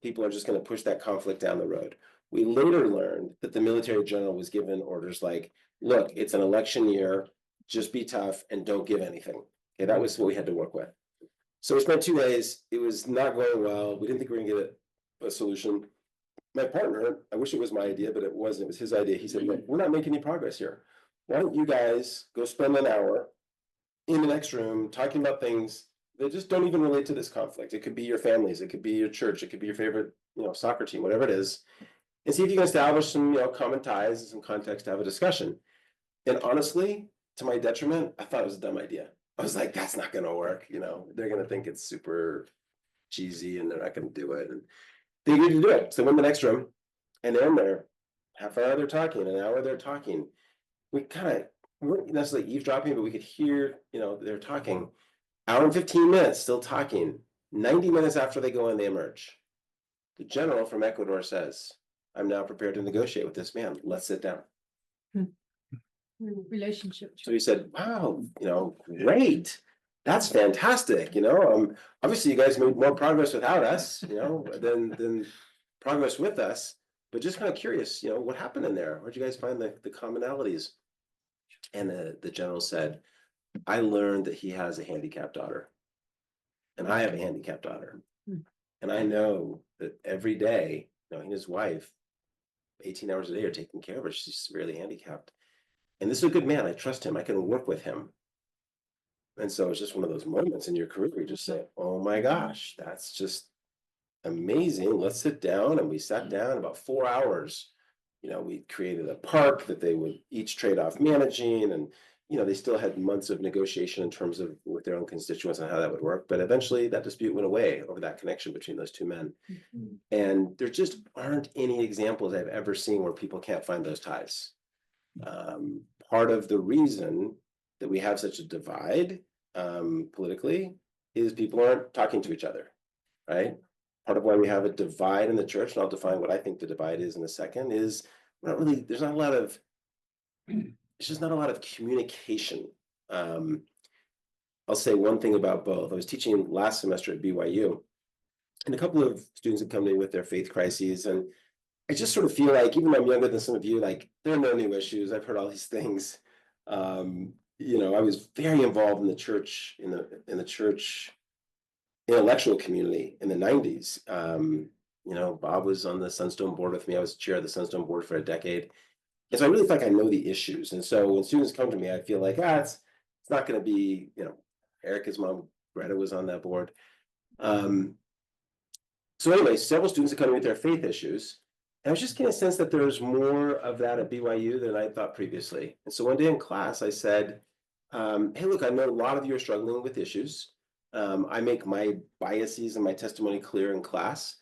S7: people are just going to push that conflict down the road. We later learned that the military general was given orders like, look, it's an election year, just be tough and don't give anything. Okay, that was what we had to work with. So we spent 2 days. It was not going well. We didn't think we were going to get a solution. My partner, I wish it was my idea, but it wasn't. It was his idea. He said, look, we're not making any progress here. Why don't you guys go spend an hour in the next room talking about things that just don't even relate to this conflict. It could be your families. It could be your church. It could be your favorite, soccer team, whatever it is. And see if you can establish some, common ties and some context to have a discussion. And honestly, to my detriment, I thought it was a dumb idea. I was like, that's not going to work. They're going to think it's super cheesy and they're not going to do it. And they agreed to do it. So they went in the next room and they're in there. Half an hour they're talking, an hour they're talking. We weren't necessarily eavesdropping, but we could hear, they're talking. Hour and 15 minutes, still talking. 90 minutes after they go in, they emerge. The general from Ecuador says, I'm now prepared to negotiate with this man. Let's sit down.
S11: Relationship.
S7: So he said, wow, great. That's fantastic. Obviously you guys made more progress without us, than progress with us. But just kind of curious, what happened in there? Where'd you guys find the commonalities? And the general said, I learned that he has a handicapped daughter. And I have a handicapped daughter. And I know that every day, he and his wife, 18 hours a day are taking care of her. She's severely handicapped. And this is a good man. I trust him. I can work with him. And so it's just one of those moments in your career where you just say, oh my gosh, that's just amazing. Let's sit down. And we sat down about 4 hours we created a park that they would each trade off managing, and they still had months of negotiation in terms of with their own constituents and how that would work. But eventually that dispute went away over that connection between those two men. And there just aren't any examples I've ever seen where people can't find those ties. Part of the reason that we have such a divide politically is people aren't talking to each other, right? Part of why we have a divide in the church, and I'll define what I think the divide is in a second, is there's not a lot of, it's just not a lot of communication. I'll say one thing about both. I was teaching last semester at BYU, and a couple of students had come to me with their faith crises, and I just sort of feel like, even though I'm younger than some of you, like there are no new issues. I've heard all these things. I was very involved in the church, in the church intellectual community in the 90s. Bob was on the Sunstone board with me. I was chair of the Sunstone board for a decade. And so I really feel like I know the issues. And so when students come to me, I feel like, it's not going to be, Erica's mom, Greta, was on that board. So anyway, several students are coming with their faith issues. And I was just getting a sense that there's more of that at BYU than I thought previously. And so one day in class, I said, hey, look, I know a lot of you are struggling with issues. I make my biases and my testimony clear in class.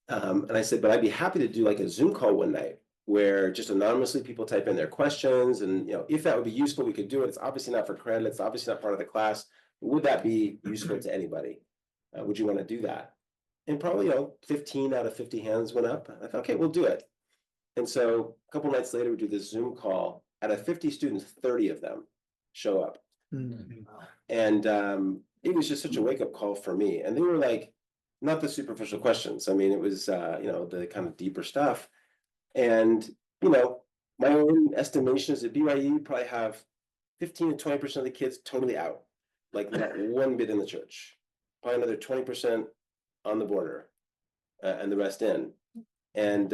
S7: And I said, but I'd be happy to do like a Zoom call one night where just anonymously people type in their questions. And, if that would be useful, we could do it. It's obviously not for credit. It's obviously not part of the class. Would that be useful to anybody? Would you want to do that? And probably, 15 out of 50 hands went up. I thought, okay, we'll do it. And so a couple nights later, we do this Zoom call. Out of 50 students, 30 of them show up. And it was just such a wake-up call for me. And they were like, not the superficial questions. I mean, it was, the kind of deeper stuff. And, my own estimation is at BYU, you probably have 15 to 20% of the kids totally out, like not one bit in the church. Probably another 20% on the border, and the rest in. And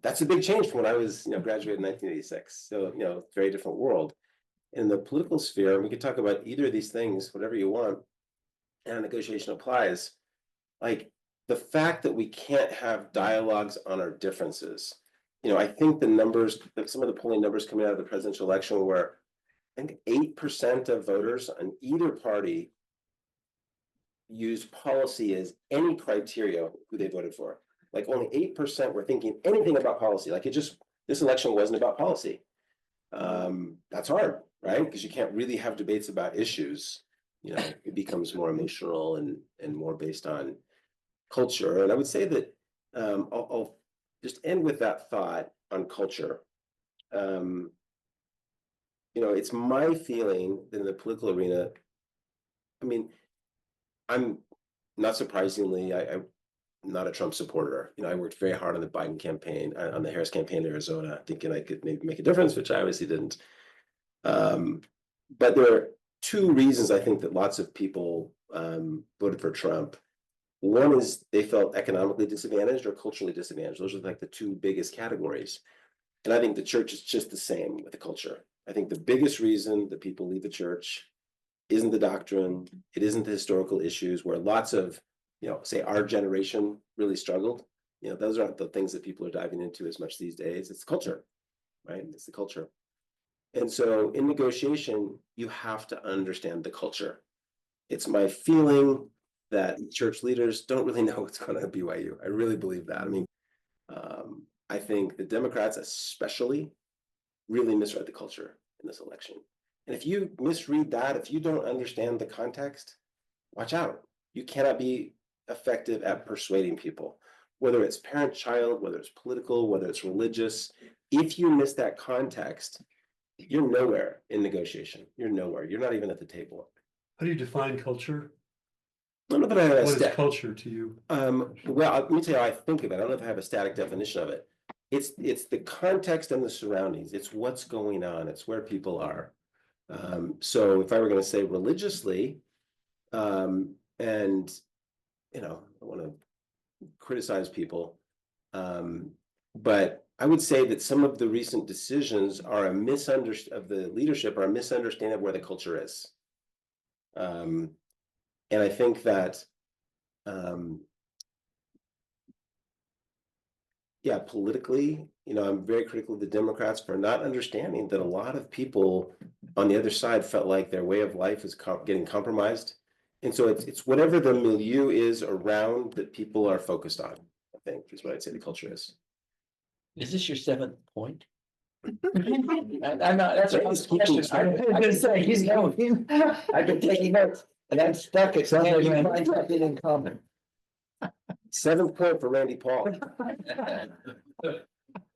S7: that's a big change from when I was, graduated in 1986. So, very different world. In the political sphere, we could talk about either of these things, whatever you want, and negotiation applies. Like the fact that we can't have dialogues on our differences. I think the numbers, some of the polling numbers coming out of the presidential election were, I think 8% of voters on either party used policy as any criteria who they voted for. Like only 8% were thinking anything about policy. Like this election wasn't about policy. That's hard, right? Because you can't really have debates about issues. It becomes more emotional and more based on culture. And I would say that I'll just end with that thought on culture. It's my feeling that in the political arena, I mean, I'm not surprisingly, I'm not a Trump supporter. I worked very hard on the Biden campaign, on the Harris campaign in Arizona, thinking I could maybe make a difference, which I obviously didn't. But there are two reasons I think that lots of people voted for Trump. One is they felt economically disadvantaged or culturally disadvantaged. Those are like the two biggest categories. And I think the church is just the same with the culture. I think the biggest reason that people leave the church isn't the doctrine, it isn't the historical issues where lots of, say our generation really struggled. Those aren't the things that people are diving into as much these days. It's culture, right? It's the culture. And so in negotiation, you have to understand the culture. It's my feeling that church leaders don't really know what's going on at BYU. I really believe that. I mean, I think the Democrats especially really misread the culture in this election. And if you misread that, if you don't understand the context, watch out. You cannot be effective at persuading people, whether it's parent-child, whether it's political, whether it's religious. If you miss that context, you're nowhere in negotiation. You're nowhere. You're not even at the table.
S6: How do you define culture?
S7: I don't know that I have
S6: What is culture to you?
S7: Well, let me tell you how I think of it. I don't know if I have a static definition of it. It's the context and the surroundings. It's what's going on. It's where people are. So if I were going to say religiously, and I want to criticize people, but I would say that some of the recent decisions are a misunderstanding of the leadership, are a misunderstanding of where the culture is. And I think that yeah, politically, I'm very critical of the Democrats for not understanding that a lot of people on the other side felt like their way of life is getting compromised. And so it's whatever the milieu is around that people are focused on, I think, is what I'd say the culture is.
S12: Is this your 7th point? I'm not, that's what I was
S7: Keeping
S12: I can say, he's going. I've been taking notes and I'm stuck at
S4: Sounds like
S12: saying
S4: my-
S12: find something in common.
S7: 7th point for Randy Paul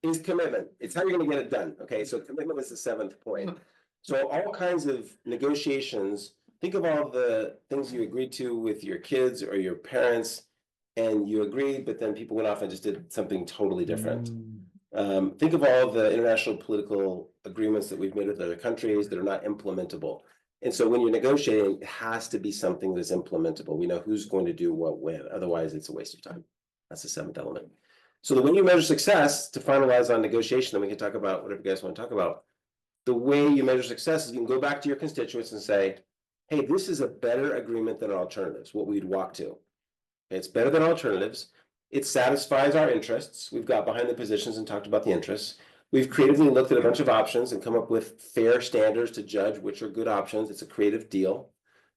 S7: is commitment. It's how you're gonna get it done, okay? So commitment was the 7th point. So all kinds of negotiations, think of all the things you agreed to with your kids or your parents. And you agreed, but then people went off and just did something totally different. Think of all the international political agreements that we've made with other countries that are not implementable. And so when you're negotiating, it has to be something that's implementable. We know who's going to do what when, otherwise it's a waste of time. That's the 7th element. So the way you measure success, to finalize on negotiation, then we can talk about whatever you guys want to talk about. The way you measure success is you can go back to your constituents and say, hey, this is a better agreement than our alternatives, what we'd walk to. It's better than alternatives. It satisfies our interests. We've got behind the positions and talked about the interests. We've creatively looked at a bunch of options and come up with fair standards to judge which are good options. It's a creative deal.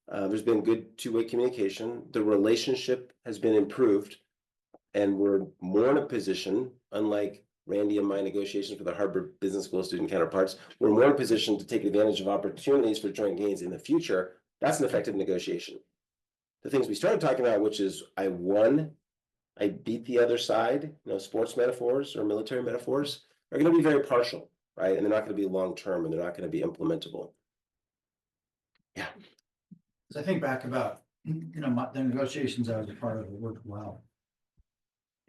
S7: There's been good two-way communication. The relationship has been improved. And we're more in a position, unlike Randy and my negotiations with the Harvard Business School student counterparts, we're more in a position to take advantage of opportunities for joint gains in the future. That's an effective negotiation. The things we started talking about, which is I won, I beat the other side, sports metaphors or military metaphors are going to be very partial, right? And they're not going to be long-term and they're not going to be implementable. Yeah.
S10: So I think back about, the negotiations I was a part of worked well.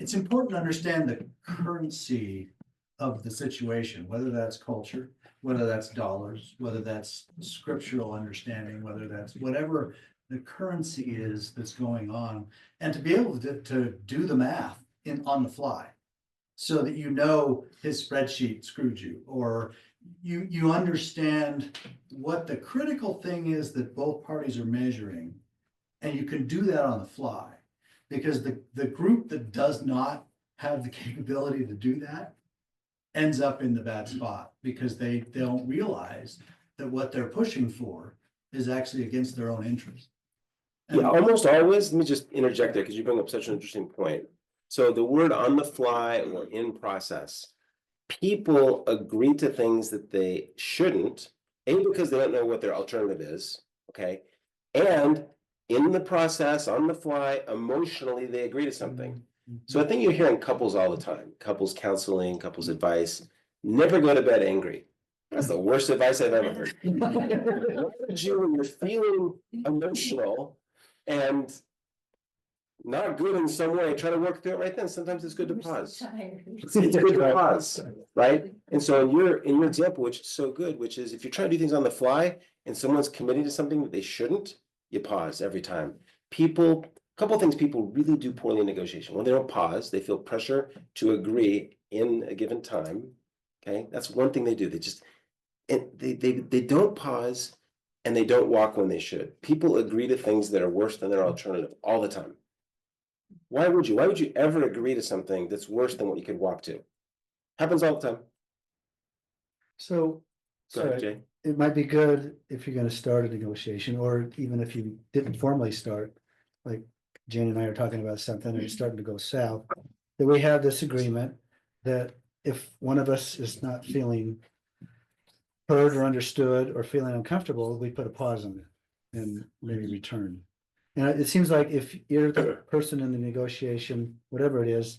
S10: It's important to understand the currency of the situation, whether that's culture, whether that's dollars, whether that's scriptural understanding, whether that's whatever the currency is that's going on, and to be able to do the math on the fly so that his spreadsheet screwed you, or you understand what the critical thing is that both parties are measuring, and you can do that on the fly. Because the group that does not have the capability to do that ends up in the bad spot because they don't realize that what they're pushing for is actually against their own interest.
S7: Yeah, almost always. Let me just interject there because you bring up such an interesting point. So the word on the fly or in process, people agree to things that they shouldn't, because they don't know what their alternative is, okay? And in the process, on the fly, emotionally, they agree to something. So I think you hear in couples all the time, couples counseling, couples advice, never go to bed angry. That's the worst advice I've ever heard. What would you, when you're feeling emotional and not good in some way, try to work through it right then. Sometimes it's good to pause. It's good to pause, right? And so in your example, which is so good, which is if you're trying to do things on the fly and someone's committing to something that they shouldn't, you pause every time. A couple of things people really do poorly in negotiation. When they don't pause, they feel pressure to agree in a given time. Okay, that's one thing they do. They don't pause and they don't walk when they should. People agree to things that are worse than their alternative all the time. Why would you? Why would you ever agree to something that's worse than what you could walk to? Happens all the time.
S2: So,
S7: Go ahead,
S2: sorry,
S7: Jay.
S2: it might be good if you're gonna start a negotiation, or even if you didn't formally start, like Jane and I are talking about something and it's starting to go south, that we have this agreement that if one of us is not feeling heard or understood or feeling uncomfortable, we put a pause on it and maybe return. And it seems like if you're the person in the negotiation, whatever it is,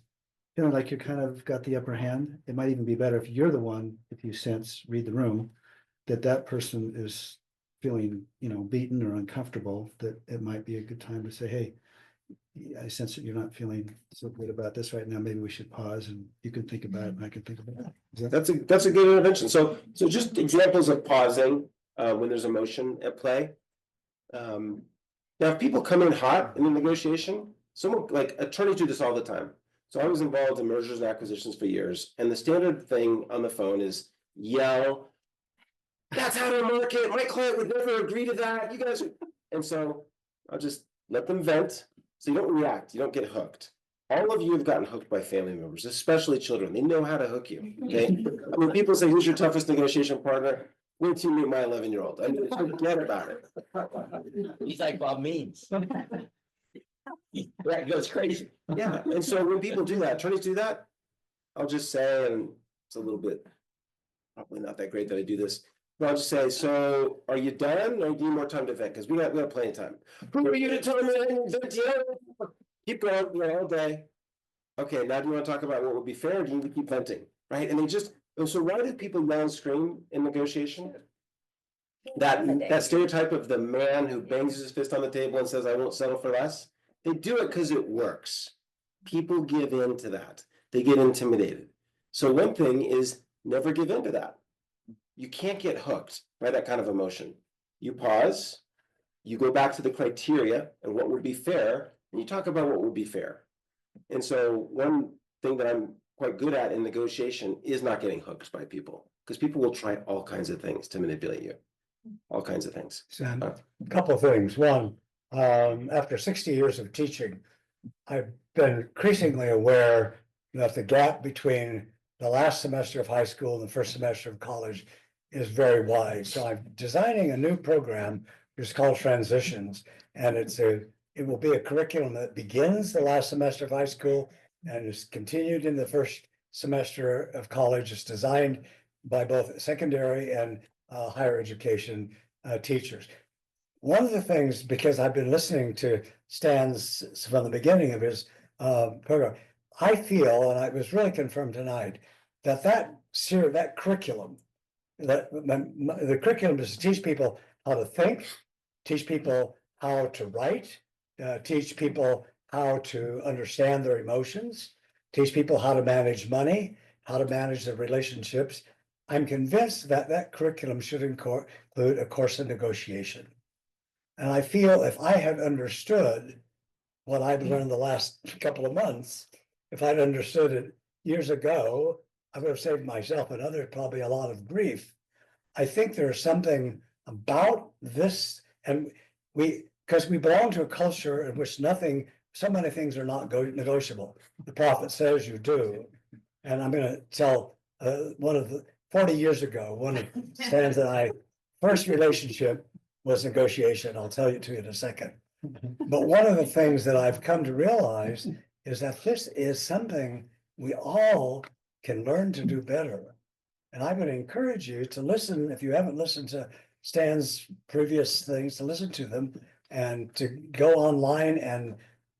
S2: feeling like you're kind of got the upper hand, it might even be better if you're the one, if you read the room, that person is feeling, beaten or uncomfortable, that it might be a good time to say, hey, I sense that you're not feeling so good about this right now. Maybe we should pause and you can think about it and I can think about it.
S7: That's a good intervention. So just examples of pausing when there's emotion at play. Now, if people come in hot in the negotiation, someone like attorneys do this all the time. So I was involved in mergers and acquisitions for years, and the standard thing on the phone is yell, "That's how to market. My client would never agree to that. You guys," and so I'll just let them vent. So you don't react, you don't get hooked. All of you have gotten hooked by family members, especially children. They know how to hook you, okay? When people say, who's your toughest negotiation partner? Wait till you meet my 11-year-old. I mean, forget about it.
S12: He's like Bob Means. That goes crazy.
S7: Yeah, and so when people do that, attorneys do that, I'll just say, and it's a little bit, probably not that great that I do this, but I'll just say, so are you done or do you need more time to vent? Because we got plenty of time. Who are you to tell me I didn't vent yet? Keep going, all day. Okay, now do you want to talk about what would be fair or do you need to keep venting, right? And so why do people yell and scream in negotiation? That stereotype of the man who bangs his fist on the table and says, I won't settle for less. They do it because it works. People give in to that. They get intimidated. So one thing is never give in to that. You can't get hooked by that kind of emotion. You pause, you go back to the criteria and what would be fair, and you talk about what would be fair. And so one thing that I'm quite good at in negotiation is not getting hooked by people, because people will try all kinds of things to manipulate you. All kinds of things.
S4: Sam, a couple of things. One, after 60 years of teaching, I've been increasingly aware that the gap between the last semester of high school and the first semester of college is very wide. So I'm designing a new program which is called Transitions, and it will be a curriculum that begins the last semester of high school and is continued in the first semester of college. It's designed by both secondary and higher education teachers. One of the things, because I've been listening to Stan's from the beginning of his program, I feel, and I was really confirmed tonight, that curriculum, the curriculum is to teach people how to think, teach people how to write, teach people how to understand their emotions, teach people how to manage money, how to manage their relationships. I'm convinced that that curriculum should include a course of negotiation. And I feel if I had understood what I've learned the last couple of months, if I'd understood it years ago, I would have saved myself and others probably a lot of grief. I think there's something about this, and because we belong to a culture in which so many things are not negotiable. The prophet says you do. And I'm going to tell one of the 40 years ago, one of Stan's and I first relationship was negotiation. I'll tell you to you in a second. But one of the things that I've come to realize is that this is something we all can learn to do better. And I'm going to encourage you to listen, if you haven't listened to Stan's previous things, to listen to them and to go online and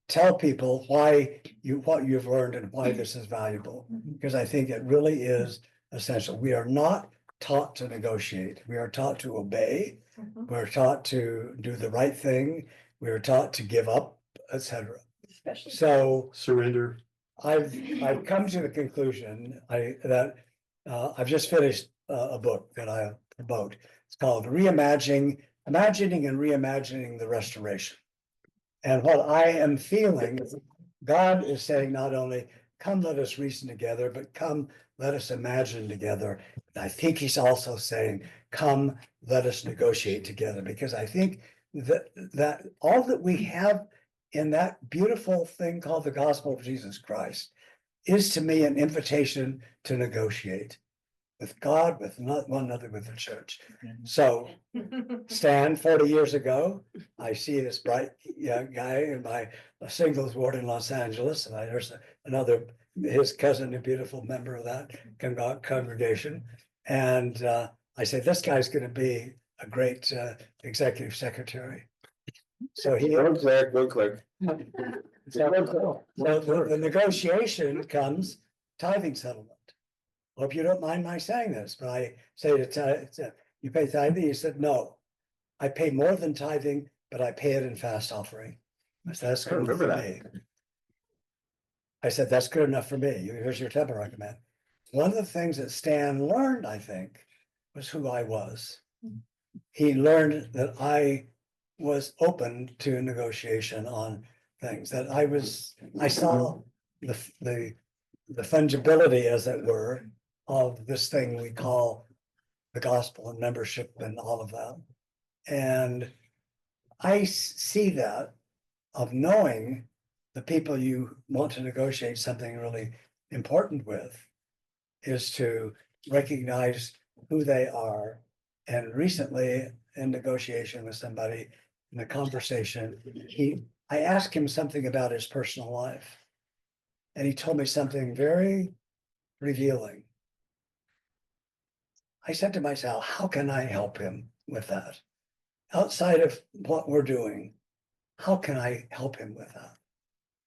S4: tell people what you've learned and why this is valuable. Because I think it really is essential. We are not taught to negotiate. We are taught to obey. We're taught to do the right thing. We are taught to give up, etc. So
S6: Surrender.
S7: I've come to the conclusion that I've just finished a book that I promote. It's called Imagining and Reimagining the Restoration. And what I am feeling is God is saying not only, come, let us reason together, but come, let us imagine together. And I think he's also saying, come, let us negotiate together, because I think that all that we have in that beautiful thing called the gospel of Jesus Christ is to me an invitation to negotiate with God, with one another, with the church. So Stan, 40 years ago, I see this bright young guy in my singles ward in Los Angeles, and there's another, his cousin, a beautiful member of that congregation. And I said, this guy's going to be a great executive secretary. So
S2: One clerk.
S7: So the negotiation comes tithing settlement. Hope you don't mind my saying this, but I say to you pay tithing? He said, no, I pay more than tithing, but I pay it in fast offering. I said, that's good enough for me. I said, that's good enough for me. Here's your temper recommend. One of the things that Stan learned, I think, was who I was. He learned that I was open to negotiation on things, that I saw the fungibility, as it were, of this thing we call the gospel and membership and all of that. And I see that of knowing
S4: the people you want to negotiate something really important with is to recognize who they are. And recently, in negotiation with somebody, in a conversation, I asked him something about his personal life. And he told me something very revealing. I said to myself, how can I help him with that? Outside of what we're doing, how can I help him with that?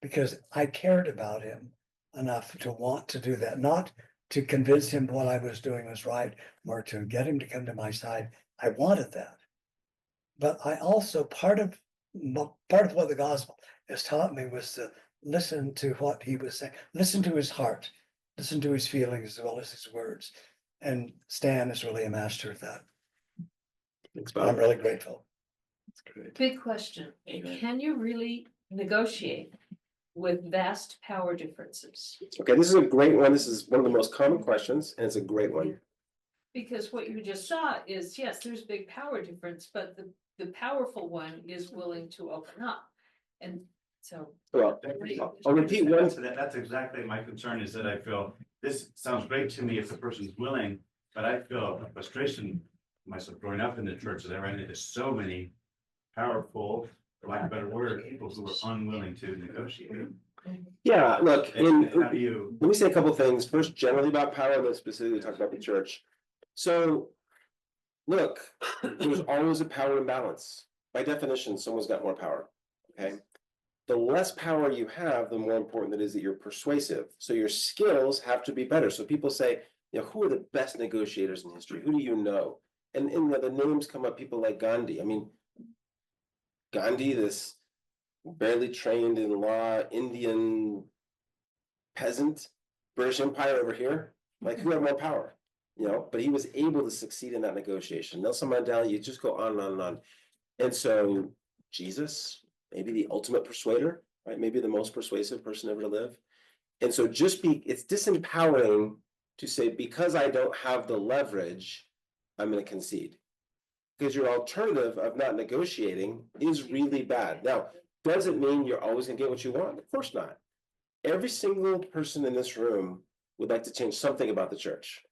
S4: Because I cared about him enough to want to do that, not to convince him what I was doing was right, or to get him to come to my side. I wanted that. But I also, part of what the gospel has taught me was to listen to what he was saying, listen to his heart, listen to his feelings as well as his words. And Stan is really a master of that. I'm really grateful.
S11: Big question. Can you really negotiate with vast power differences?
S7: Okay, this is a great one. This is one of the most common questions, and it's a great one.
S11: Because what you just saw is, yes, there's big power difference, but the powerful one is willing to open up. And so.
S7: Well, I'll repeat one.
S13: So that's exactly my concern, is that I feel this sounds great to me if the person's willing, but I feel a frustration myself growing up in the church that I ran into so many powerful, for lack of a better word, people who were unwilling to negotiate.
S7: Yeah, look,
S13: And how do you?
S7: let me say a couple of things. First, generally about power, and then specifically talk about the church. So, look, there's always a power imbalance. By definition, someone's got more power. Okay. The less power you have, the more important it is that you're persuasive. So your skills have to be better. So people say, you know, who are the best negotiators in history? Who do you know? And the names come up, people like Gandhi. I mean, Gandhi, this barely trained in law, Indian peasant, British Empire over here, like who had more power, you know, but he was able to succeed in that negotiation. Nelson Mandela, you just go on and on and on. And so Jesus, maybe the ultimate persuader, right? Maybe the most persuasive person ever to live. And so it's disempowering to say, because I don't have the leverage, I'm going to concede. Because your alternative of not negotiating is really bad. Now, does it mean you're always going to get what you want? Of course not. Every single person in this room would like to change something about the church.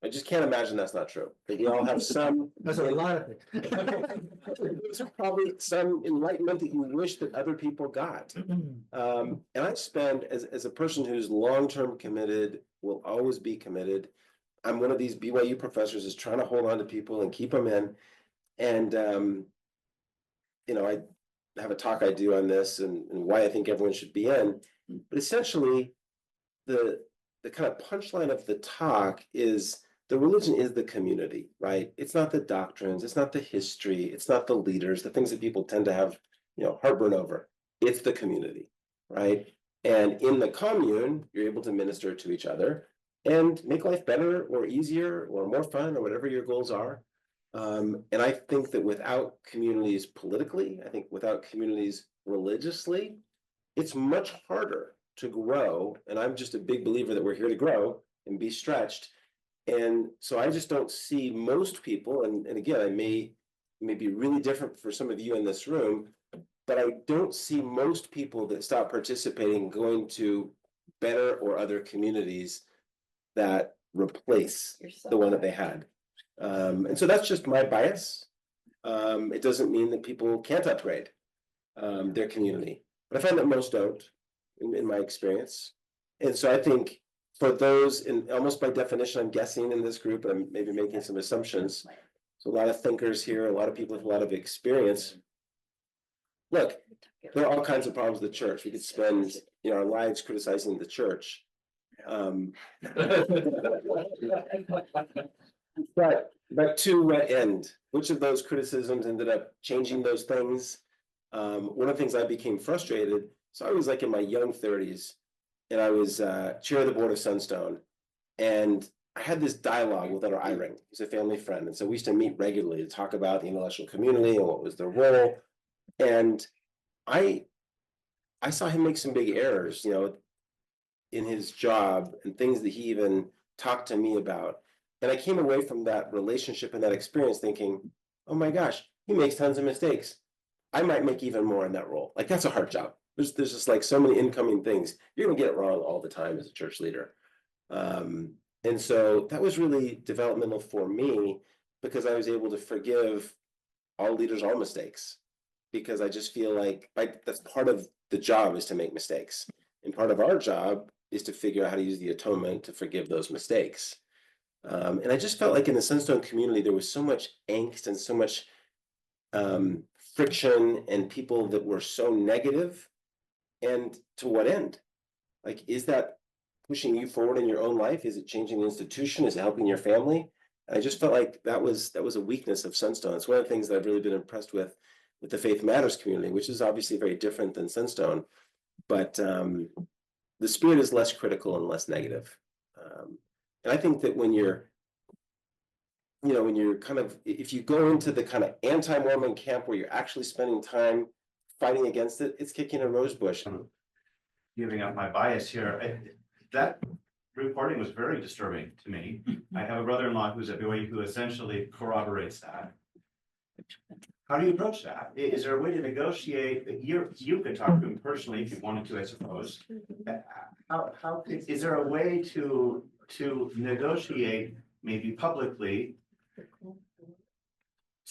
S7: I just can't imagine that's not true. That you all have some.
S2: There's a lot of it.
S7: There's probably some enlightenment that you wish that other people got. And I spend, as a person who's long-term committed, will always be committed. I'm one of these BYU professors is trying to hold on to people and keep them in. And, you know, I have a talk I do on this and why I think everyone should be in. But essentially, the kind of punchline of the talk is the religion is the community, right? It's not the doctrines, it's not the history, it's not the leaders, the things that people tend to have, you know, heartburn over. It's the community, right? And in the commune, you're able to minister to each other and make life better or easier or more fun or whatever your goals are. And I think that without communities politically, I think without communities religiously, it's much harder to grow. And I'm just a big believer that we're here to grow and be stretched. And so I just don't see most people, and again, I may be really different for some of you in this room, but I don't see most people that stop participating going to better or other communities that replace the one that they had. And so that's just my bias. It doesn't mean that people can't upgrade their community, but I find that most don't in my experience. And so I think for those, and almost by definition, I'm guessing in this group, I'm maybe making some assumptions. So a lot of thinkers here, a lot of people with a lot of experience. Look, there are all kinds of problems with the church. We could spend, you know, our lives criticizing the church. But to what end? Which of those criticisms ended up changing those things? One of the things I became frustrated. So I was like in my young 30s, and I was chair of the board of Sunstone, and I had this dialogue with our Iring, who's a family friend, and so we used to meet regularly to talk about the intellectual community and what was their role. And I saw him make some big errors, you know, in his job and things that he even talked to me about. And I came away from that relationship and that experience thinking, oh my gosh, he makes tons of mistakes. I might make even more in that role. Like, that's a hard job. There's just like so many incoming things. You're gonna get it wrong all the time as a church leader. And so that was really developmental for me because I was able to forgive all leaders, all mistakes. Because I just feel like that's part of the job is to make mistakes. And part of our job is to figure out how to use the atonement to forgive those mistakes. And I just felt like in the Sunstone community, there was so much angst and so much friction and people that were so negative. And to what end? Like, is that pushing you forward in your own life? Is it changing the institution? Is it helping your family? And I just felt like that was a weakness of Sunstone. It's one of the things that I've really been impressed with the Faith Matters community, which is obviously very different than Sunstone. But the spirit is less critical and less negative. And I think that when you're kind of, if you go into the kind of anti-Mormon camp where you're actually spending time fighting against it, it's kicking a rose bush.
S13: Giving up my bias here, that reporting was very disturbing to me. I have a brother-in-law who's at BYU who essentially corroborates that. How do you approach that? Is there a way to negotiate? You could talk to him personally if you wanted to, I suppose. Is there a way to negotiate, maybe publicly,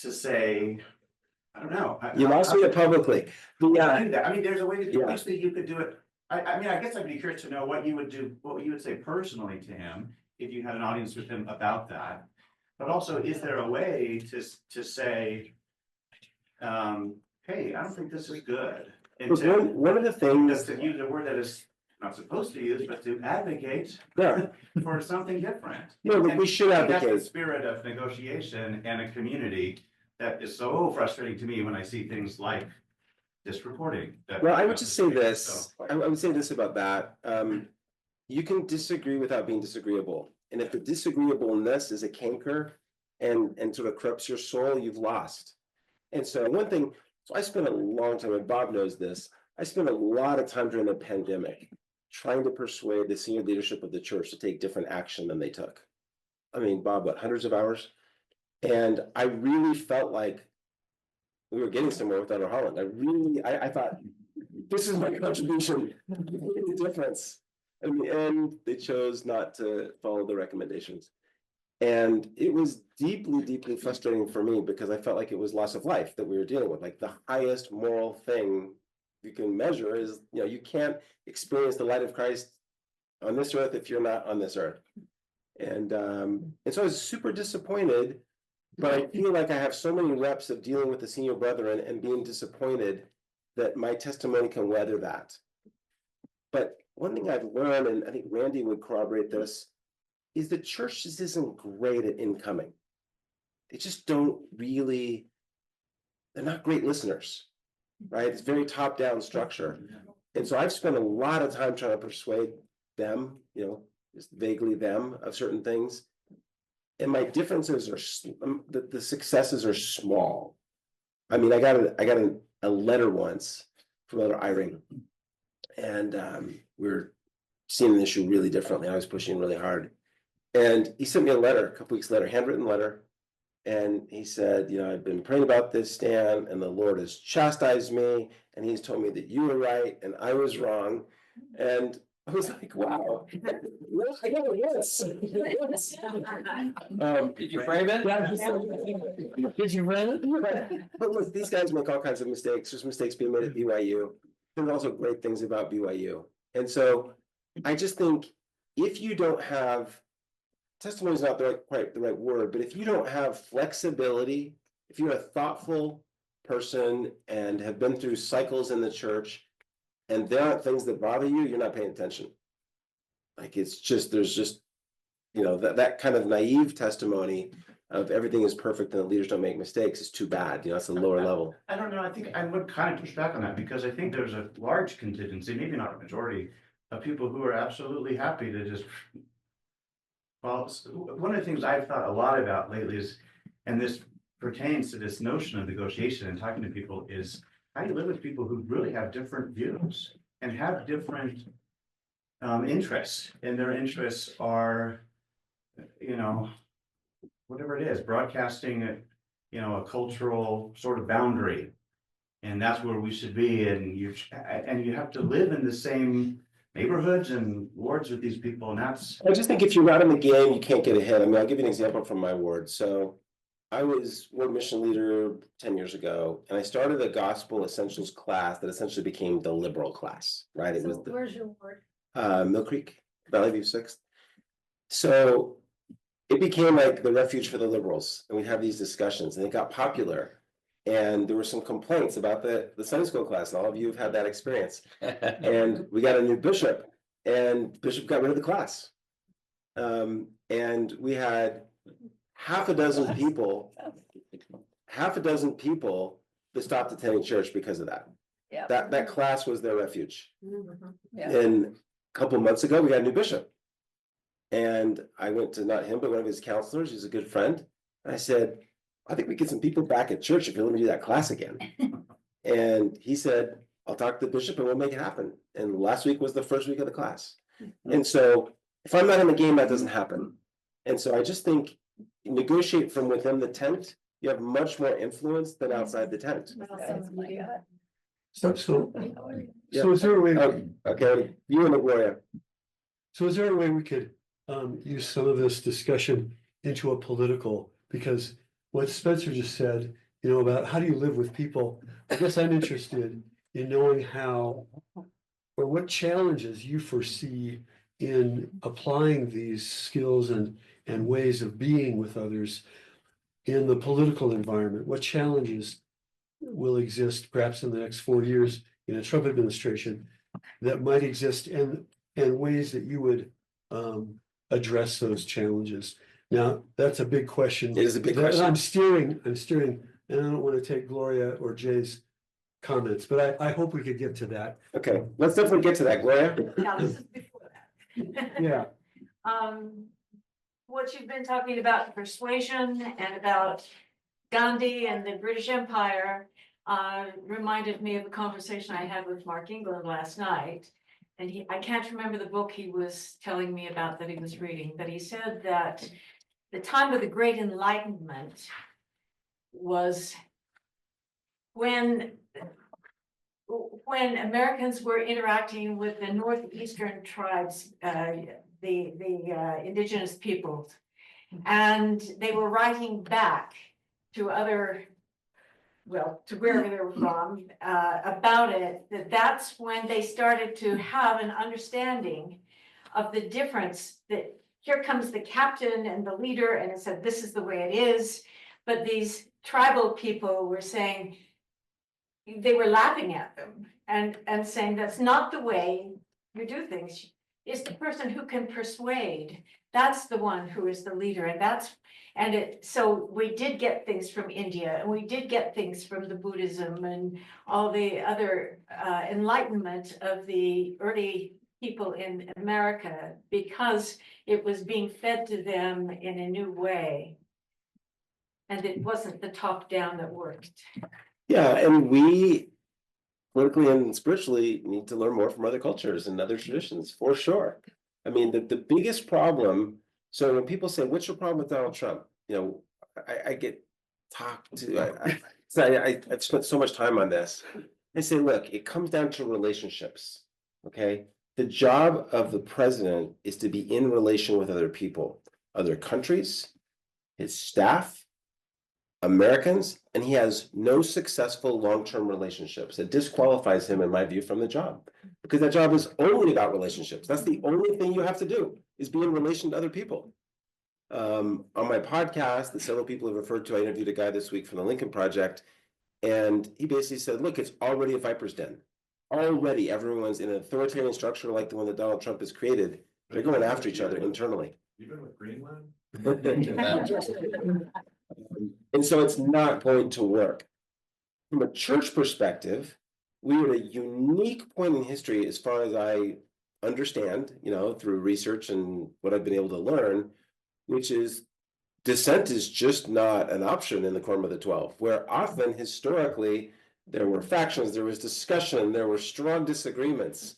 S13: to say, I don't know.
S7: You lost me publicly.
S13: Yeah, I mean, there's a way to, at least that you could do it. I mean, I guess I'd be curious to know what you would do, what you would say personally to him if you had an audience with him about that. But also, is there a way to say, hey, I don't think this is good. And
S7: one of the things
S13: to use a word that is not supposed to use, but to advocate for something different.
S7: No, but we should advocate.
S13: That's the spirit of negotiation and a community that is so frustrating to me when I see things like this reporting.
S7: Well, I would just say this. I would say this about that. You can disagree without being disagreeable. And if the disagreeableness is a canker and sort of corrupts your soul, you've lost. And so one thing, so I spent a long time, and Bob knows this, I spent a lot of time during the pandemic trying to persuade the senior leadership of the church to take different action than they took. I mean, Bob, what, hundreds of hours? And I really felt like we were getting somewhere with Elder Holland. I thought, this is my contribution, the difference. In the end, they chose not to follow the recommendations. And it was deeply, deeply frustrating for me because I felt like it was loss of life that we were dealing with. Like the highest moral thing you can measure is, you can't experience the light of Christ on this earth if you're not on this earth. And so I was super disappointed, but I feel like I have so many reps of dealing with the senior brethren and being disappointed that my testimony can weather that. But one thing I've learned, and I think Randy would corroborate this, is the church just isn't great at incoming. They just don't really, they're not great listeners, right? It's very top-down structure. And so I've spent a lot of time trying to persuade them, just vaguely them of certain things. And my differences are, the successes are small. I mean, I got a letter once from Elder Eyring, and we were seeing an issue really differently. I was pushing really hard. And he sent me a letter a couple weeks later, handwritten letter. And he said, I've been praying about this, Stan, and the Lord has chastised me. And he's told me that you were right and I was wrong. And I was like, wow, I got it once.
S5: Did you frame it?
S7: Did you frame it? But look, these guys make all kinds of mistakes. There's mistakes being made at BYU. There's also great things about BYU. And so I just think if you don't have, testimony is not quite the right word, but if you don't have flexibility, if you're a thoughtful person and have been through cycles in the church and there aren't things that bother you, you're not paying attention. Like there's just, that kind of naive testimony of everything is perfect and the leaders don't make mistakes is too bad. That's a lower level.
S13: I don't know. I think I would kind of push back on that because I think there's a large contingency, maybe not a majority, of people who are absolutely happy to just. Well, one of the things I've thought a lot about lately is, and this pertains to this notion of negotiation and talking to people, is how do you live with people who really have different views and have different interests, and their interests are, whatever it is, broadcasting a cultural sort of boundary, And that's where we should be, and you have to live in the same neighborhoods and wards with these people, and that's.
S7: I just think if you're not in the game, you can't get ahead. I mean, I'll give you an example from my ward. So I was ward mission leader 10 years ago, and I started a gospel essentials class that essentially became the liberal class, right? It
S9: So
S7: was
S9: where's your word?
S7: Mill Creek, Valley View 6th. So it became like the refuge for the liberals, and we'd have these discussions, and it got popular. And there were some complaints about the Sunday school class, and all of you have had that experience. And we got a new bishop, and Bishop got rid of the class. And we had half a dozen people that stopped attending church because of that.
S3: Yeah.
S7: That class was their refuge.
S3: Yeah.
S7: And a couple of months ago, we got a new bishop. And I went to not him, but one of his counselors, who's a good friend. And I said, I think we get some people back at church if you let me do that class again. And he said, I'll talk to the bishop and we'll make it happen. And last week was the first week of the class. And so if I'm not in the game, that doesn't happen. And so I just think negotiate from within the tent. You have much more influence than outside the tent.
S6: So is there a way,
S7: Okay, you and Gloria.
S6: so is there a way we could use some of this discussion into a political, because what Spencer just said, you know, about how do you live with people? I guess I'm interested in knowing how or what challenges you foresee in applying these skills and ways of being with others in the political environment. What challenges will exist perhaps in the next 4 years in a Trump administration that might exist, and ways that you would address those challenges? Now, that's a big question.
S7: It is a big
S6: that
S7: question.
S6: I'm steering, and I don't want to take Gloria or Jay's comments, but I hope we could get to that.
S7: Okay, let's definitely get to that, Gloria.
S9: Yeah, this is before that.
S6: Yeah.
S9: What you've been talking about persuasion and about Gandhi and the British Empire reminded me of a conversation I had with Mark England last night. And I can't remember the book he was telling me about that he was reading, but he said that the time of the Great Enlightenment was when Americans were interacting with the northeastern tribes, the indigenous peoples, and they were writing back to other, well, to wherever they were from, about it, that's when they started to have an understanding of the difference, that here comes the captain and the leader, and it said, this is the way it is. But these tribal people were saying, they were laughing at them and saying, that's not the way you do things. It's the person who can persuade. That's the one who is the leader. So we did get things from India, and we did get things from the Buddhism and all the other enlightenment of the early people in America, because it was being fed to them in a new way. And it wasn't the top down that worked.
S7: Yeah, and we politically and spiritually need to learn more from other cultures and other traditions, for sure. I mean, the biggest problem, so when people say, what's your problem with Donald Trump? You know, I get talked to, I've spent so much time on this. I say, look, it comes down to relationships, okay? The job of the president is to be in relation with other people, other countries, his staff, Americans, and he has no successful long-term relationships. It disqualifies him, in my view, from the job, because that job is only about relationships. That's the only thing you have to do, is be in relation to other people. On my podcast that several people have referred to, I interviewed a guy this week from the Lincoln Project, and he basically said, look, it's already a viper's den. Already everyone's in an authoritarian structure like the one that Donald Trump has created. They're going after each other internally.
S13: Even with Greenland?
S7: And so it's not going to work. From a church perspective, we are at a unique point in history, as far as I understand, you know, through research and what I've been able to learn, which is dissent is just not an option in the Quorum of the 12, where often historically there were factions, there was discussion, there were strong disagreements.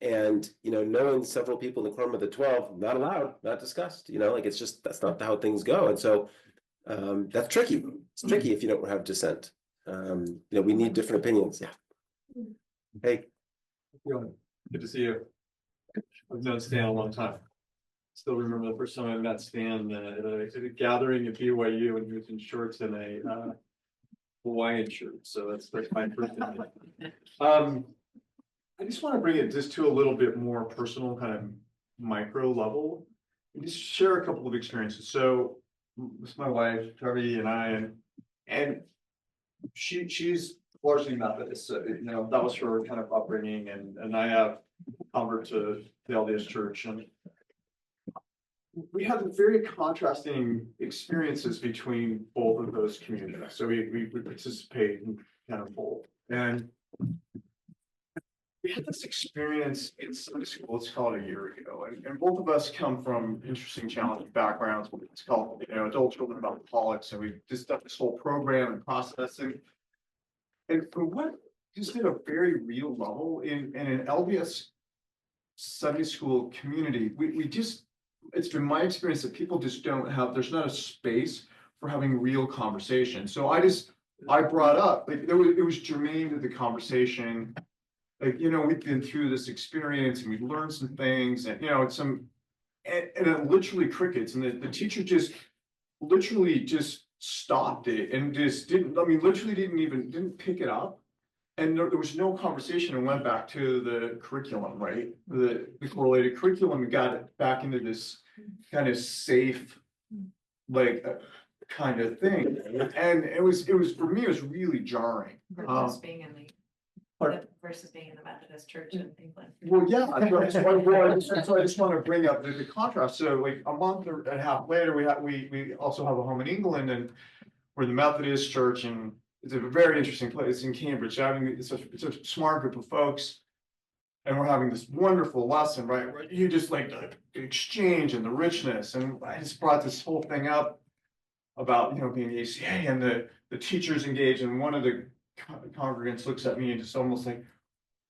S7: And, you know, knowing several people in the Quorum of the 12, not allowed, not discussed, you know, like it's just, that's not how things go. And so that's tricky. It's tricky if you don't have dissent. We need different opinions, yeah. Hey,
S1: Good to see you. I've known Stan a long time. Still remember the first time I met Stan at a gathering at BYU, and he was in shorts and a Hawaiian shirt, so that's my first thing. I just want to bring it just to a little bit more personal, kind of micro level. And just share a couple of experiences. So with my wife, Trevi, and I, and she's largely Methodist, so, that was her kind of upbringing, and I have convert to the LDS Church, and we had very contrasting experiences between both of those communities. So we participate in kind of both, and we had this experience in Sunday school, let's call it a year ago, and both of us come from interesting, challenging backgrounds. It's called, adult children about politics, and we just done this whole program and processing. And from what just at a very real level in an LDS Sunday school community, we just, it's been my experience that people just don't have, there's not a space for having real conversation. So I brought up, like, it was germane to the conversation. Like, we've been through this experience and we've learned some things, and it literally crickets, and the teacher just literally just stopped it and just didn't pick it up. And there was no conversation, and went back to the curriculum, right? The correlated curriculum, and got it back into this kind of safe, like, kind of thing. And it was for me, it was really jarring.
S8: Versus being in the Methodist Church in England.
S1: Well, yeah, so I just want to bring up the contrast. So like a month and a half later, we also have a home in England, and we're the Methodist Church, and it's a very interesting place in Cambridge. It's a smart group of folks, and we're having this wonderful lesson, right? Where you just like the exchange and the richness, and I just brought this whole thing up about being ACA, and the teachers engaged, and one of the congregants looks at me and just almost like,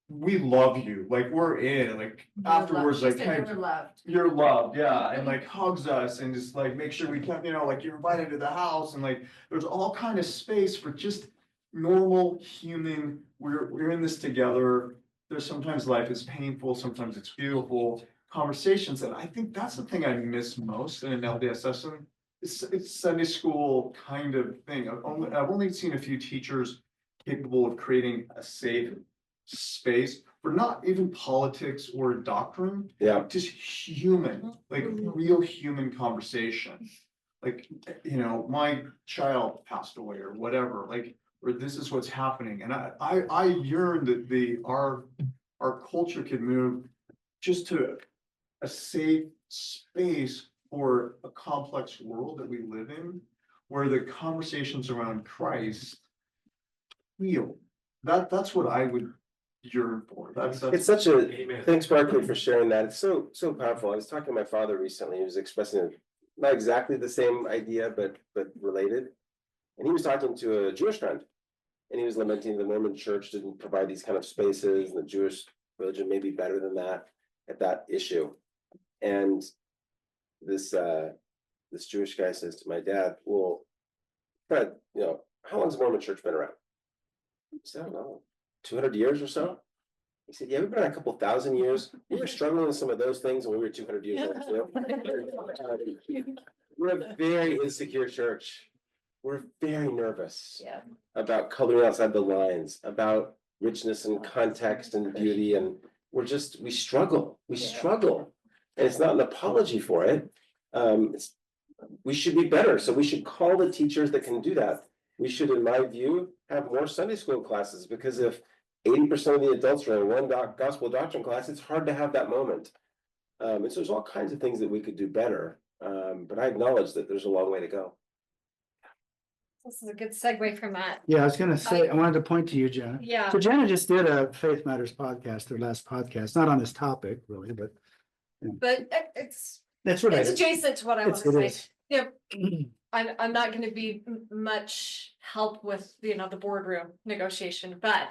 S1: we love you, like we're in, like afterwards, like you're loved, yeah, and like hugs us and just like make sure we come, like you're invited to the house, and like there's all kind of space for just normal human, we're in this together. There's sometimes life is painful, sometimes it's beautiful conversations, and I think that's the thing I miss most in an LDS session. It's Sunday school kind of thing. I've only seen a few teachers capable of creating a safe space for not even politics or doctrine, just human, like real human conversation. Like, my child passed away or whatever, like, or this is what's happening. And I yearn that our culture could move just to a safe space for a complex world that we live in, where the conversations around Christ real. That's what I would yearn for.
S7: It's such a, thanks Barkley for sharing that. It's so powerful. I was talking to my father recently. He was expressing not exactly the same idea, but related. And he was talking to a Jewish friend, and he was lamenting the Mormon church didn't provide these kind of spaces, and the Jewish religion may be better than that at that issue. And this Jewish guy says to my dad, well, Fred, how long's the Mormon church been around? He said, I don't know, 200 years or so. He said, yeah, we've been around a couple thousand years. We were struggling with some of those things when we were 200 years old. We're a very insecure church. We're very nervous about coloring outside the lines, about richness and context and beauty. And we struggle. And it's not an apology for it. We should be better. So we should call the teachers that can do that. We should, in my view, have more Sunday school classes, because if 80% of the adults are in one gospel doctrine class, it's hard to have that moment. And so there's all kinds of things that we could do better. But I acknowledge that there's a long way to go.
S8: This is a good segue from that.
S2: Yeah, I was gonna say, I wanted to point to you, Jenna.
S8: Yeah.
S2: So Jenna just did a Faith Matters podcast, their last podcast, not on this topic really, but.
S8: But it's
S2: related.
S8: adjacent to what I want to say.
S2: Is.
S8: I'm not going to be much help with the boardroom negotiation, but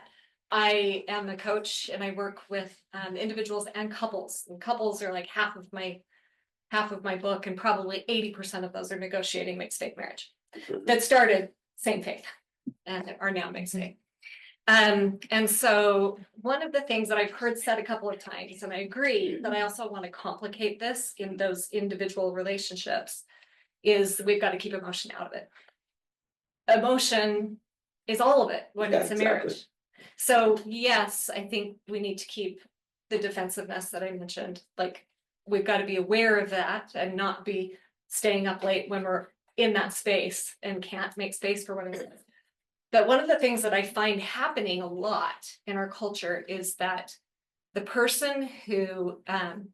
S8: I am a coach and I work with individuals and couples. And couples are like half of my book, and probably 80% of those are negotiating mixed faith marriage that started same faith. and are now mixing. And so one of the things that I've heard said a couple of times, and I agree, but I also want to complicate this in those individual relationships, is we've got to keep emotion out of it. Emotion is all of it when
S7: Yeah,
S8: it's a
S7: exactly.
S8: marriage. So yes, I think we need to keep the defensiveness that I mentioned, like we've got to be aware of that and not be staying up late when we're in that space and can't make space for one another. But one of the things that I find happening a lot in our culture is that the person who, and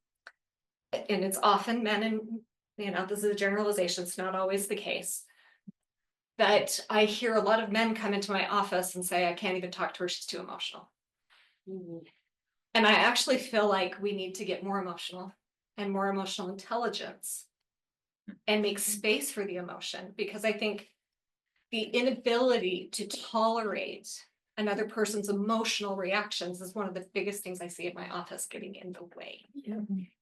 S8: it's often men, and this is a generalization, it's not always the case. But I hear a lot of men come into my office and say, I can't even talk to her, she's too emotional. And I actually feel like we need to get more emotional and more emotional intelligence and make space for the emotion, because I think the inability to tolerate another person's emotional reactions is one of the biggest things I see in my office getting in the way.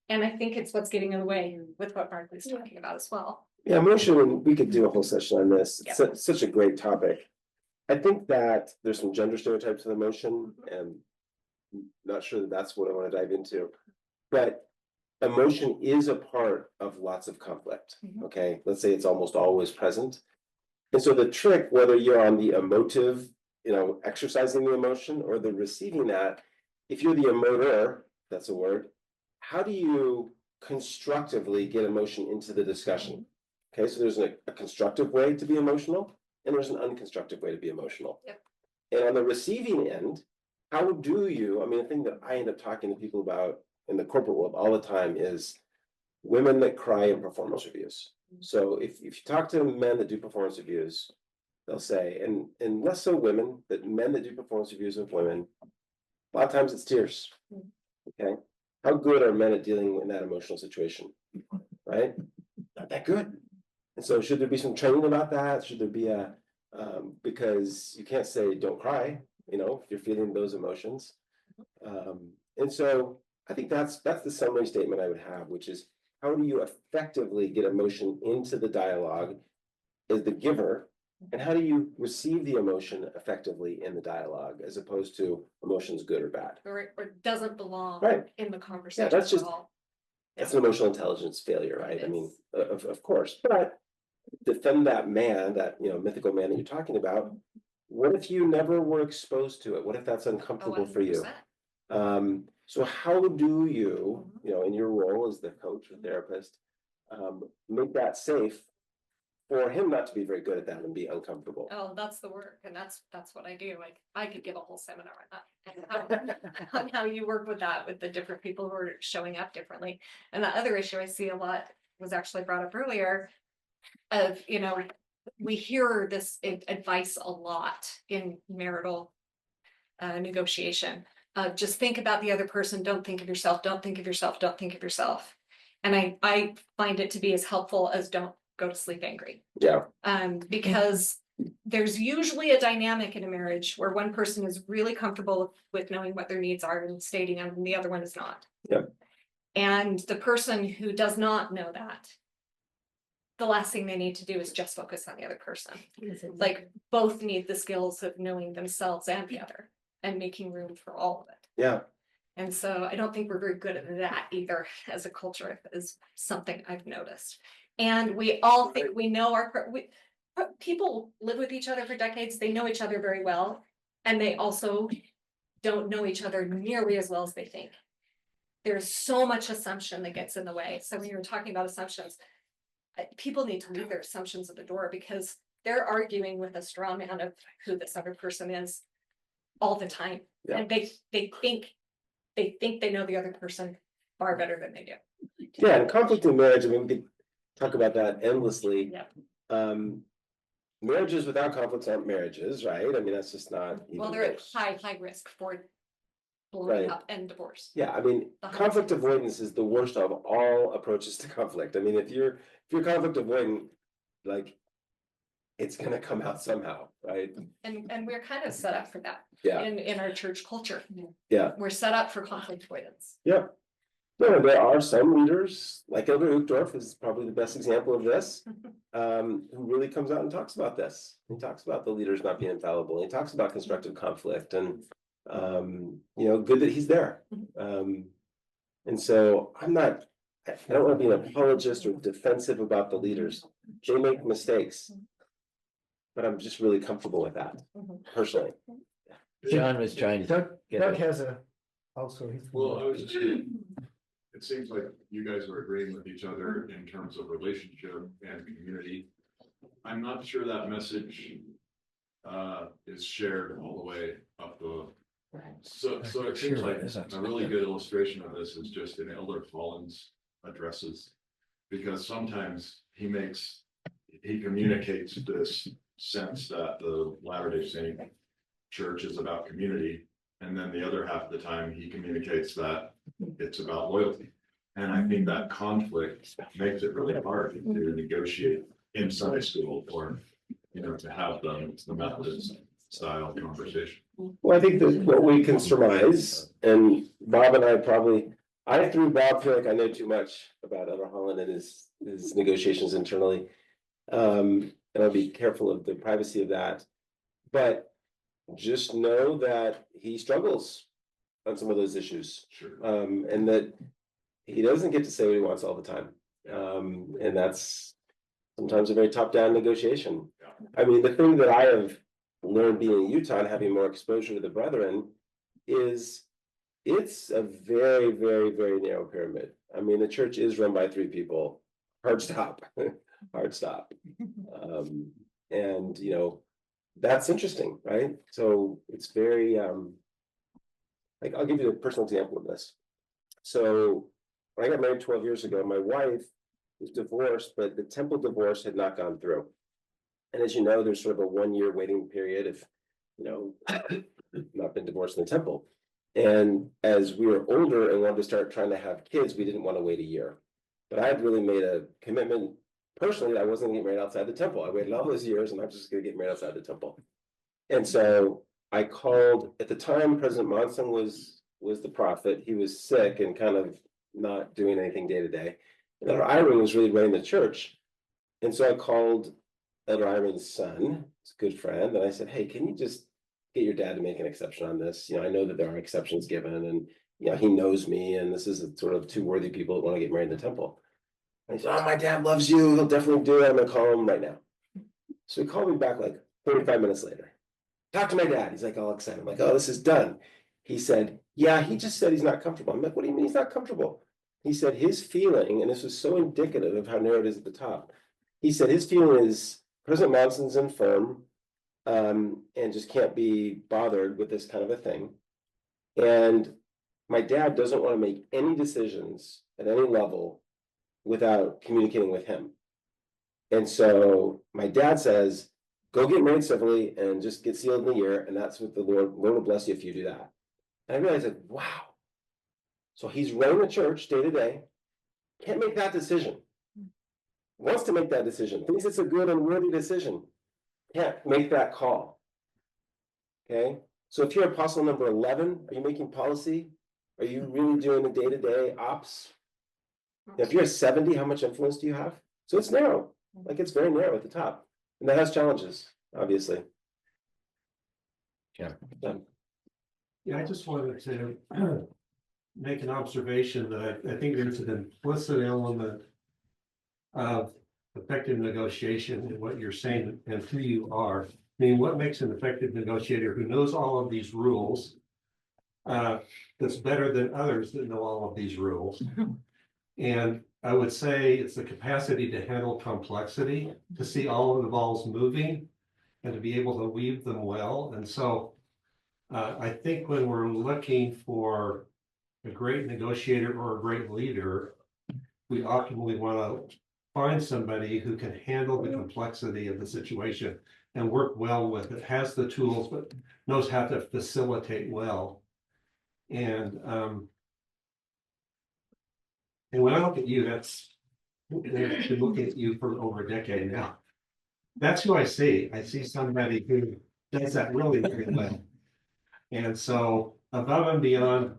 S8: And I think it's what's getting in the way with what Barclay's talking about as well.
S7: Yeah, emotion, we could do a whole session on this. It's
S8: Yeah.
S7: such a great topic. I think that there's some gender stereotypes of emotion, and not sure that that's what I want to dive into. But emotion is a part of lots of conflict, okay? Let's say it's almost always present. And so the trick, whether you're on the emotive, exercising the emotion, or the receiving that, if you're the emoter, that's a word, how do you constructively get emotion into the discussion? Okay, so there's a constructive way to be emotional, and there's an unconstructive way to be emotional.
S8: Yep.
S7: And on the receiving end, how do you, the thing that I end up talking to people about in the corporate world all the time is women that cry in performance reviews. So if you talk to men that do performance reviews, they'll say, and less so women, but men that do performance reviews with women, a lot of times it's tears. Okay, how good are men at dealing in that emotional situation? Right? Not that good. And so should there be some training about that? Should there be because you can't say don't cry, if you're feeling those emotions. And so I think that's the summary statement I would have, which is how do you effectively get emotion into the dialogue as the giver, and how do you receive the emotion effectively in the dialogue, as opposed to emotions good or bad?
S8: Or doesn't belong
S7: Right.
S8: in the conversation
S7: that's
S8: at
S7: just
S8: all.
S7: That's an emotional intelligence failure, right?
S8: It
S7: I mean,
S8: is.
S7: of course, but defend that man, that mythical man that you're talking about. What if you never were exposed to it? What if that's uncomfortable for you?
S8: 100%.
S7: So how do you, in your role as the coach or therapist, make that safe for him not to be very good at that and be uncomfortable?
S8: Oh, that's the work, and that's what I do. Like I could give a whole seminar on that, on how you work with that, with the different people who are showing up differently. And the other issue I see a lot was actually brought up earlier of, we hear this advice a lot in marital negotiation. Just think about the other person, don't think of yourself, don't think of yourself, don't think of yourself. And I find it to be as helpful as don't go to sleep angry.
S7: Yeah.
S8: Because there's usually a dynamic in a marriage where one person is really comfortable with knowing what their needs are and stating them, and the other one is not.
S7: Yep.
S8: And the person who does not know that, the last thing they need to do is just focus on the other person. Like both need the skills of knowing themselves and the other and making room for all of it.
S7: Yeah.
S8: And so I don't think we're very good at that either as a culture, is something I've noticed. And we all think we know people live with each other for decades. They know each other very well. And they also don't know each other nearly as well as they think. There's so much assumption that gets in the way. So when you're talking about assumptions, people need to leave their assumptions at the door, because they're arguing with a straw man of who this other person is all the time.
S7: Yeah.
S8: And they think they know the other person far better than they do.
S7: Yeah, and conflict in marriage, we could talk about that endlessly.
S8: Yeah.
S7: Marriages without conflicts aren't marriages, right? That's just not.
S8: Well, they're at high risk for blowing up and divorce.
S7: Yeah, conflict avoidance is the worst of all approaches to conflict. If you're conflict avoidant, like, it's gonna come out somehow, right?
S8: And we're kind of set up for that.
S7: Yeah.
S8: In our church culture.
S7: Yeah.
S8: We're set up for conflict avoidance.
S7: Yep. No, there are some leaders, like Elder Uchtdorf is probably the best example of this. Who really comes out and talks about this. He talks about the leaders not being infallible. He talks about constructive conflict and, good that he's there. And so I don't want to be an apologist or defensive about the leaders. They make mistakes. But I'm just really comfortable with that personally.
S12: John was trying to
S2: Doug
S12: get
S2: Doug
S12: it.
S2: has he's.
S14: Well, I was just, it seems like you guys are agreeing with each other in terms of relationship and community. I'm not sure that message is shared all the way up the. So it seems like a really good illustration of this is just in Elder Collins' addresses. Because sometimes he communicates this sense that the Latter-day Saint church is about community. And then the other half of the time, he communicates that it's about loyalty. And I think that conflict makes it really hard to negotiate in Sunday school or, to have the Methodist style conversation.
S7: Well, I think that what we can surmise, and Bob and I through Bob feel like I know too much about Elder Holland and his negotiations internally. And I'll be careful of the privacy of that. But just know that he struggles on some of those issues.
S14: Sure.
S7: And that he doesn't get to say what he wants all the time. And that's sometimes a very top-down negotiation. I mean, the thing that I have learned being in Utah and having more exposure to the brethren is it's a very, very, very narrow pyramid. I mean, the church is run by 3 people. Hard stop. Hard stop. And that's interesting, right? So it's very like I'll give you a personal example of this. So when I got married 12 years ago, my wife was divorced, but the temple divorce had not gone through. And as you know, there's sort of a 1-year waiting period if not been divorced in the temple. And as we were older and wanted to start trying to have kids, we didn't want to wait a year. But I had really made a commitment personally that I wasn't gonna get married outside the temple. I waited all those years and I'm just gonna get married outside the temple. And so I called, at the time, President Monson was the prophet. He was sick and kind of not doing anything day to day. And Elder Iring was really running the church. And so I called Elder Iring's son, his good friend, and I said, hey, can you just get your dad to make an exception on this? I know that there are exceptions given and he knows me and this is sort of 2 worthy people that want to get married in the temple. And he said, oh, my dad loves you. He'll definitely do it. I'm gonna call him right now. So he called me back like 45 minutes later. Talk to my dad. He's like all excited. I'm like, oh, this is done. He said, yeah, he just said he's not comfortable. I'm like, what do you mean he's not comfortable? He said his feeling, and this was so indicative of how narrow it is at the top. He said his feeling is President Monson's infirm and just can't be bothered with this kind of a thing. And my dad doesn't want to make any decisions at any level without communicating with him. And so my dad says, go get married civilly and just get sealed in a year. And that's what the Lord will bless you if you do that. And I realized like, wow. So he's running the church day to day, can't make that decision. Wants to make that decision, thinks it's a good and worthy decision, can't make that call. Okay. So if you're apostle number 11, are you making policy? Are you really doing the day-to-day ops? If you're a 70, how much influence do you have? So it's narrow, like it's very narrow at the top. And that has challenges, obviously.
S12: Yeah.
S6: Yeah, I just wanted to make an observation that I think there's an implicit element of effective negotiation in what you're saying and who you are. I mean, what makes an effective negotiator who knows all of these rules that's better than others that know all of these rules? And I would say it's the capacity to handle complexity, to see all of the balls moving and to be able to weave them well. And so I think when we're looking for a great negotiator or a great leader, we optimally want to find somebody who can handle the complexity of the situation and work well with it, has the tools, but knows how to facilitate well. And when I look at you, I've been looking at you for over a decade now. That's who I see. I see somebody who does that really, really well. And so above and beyond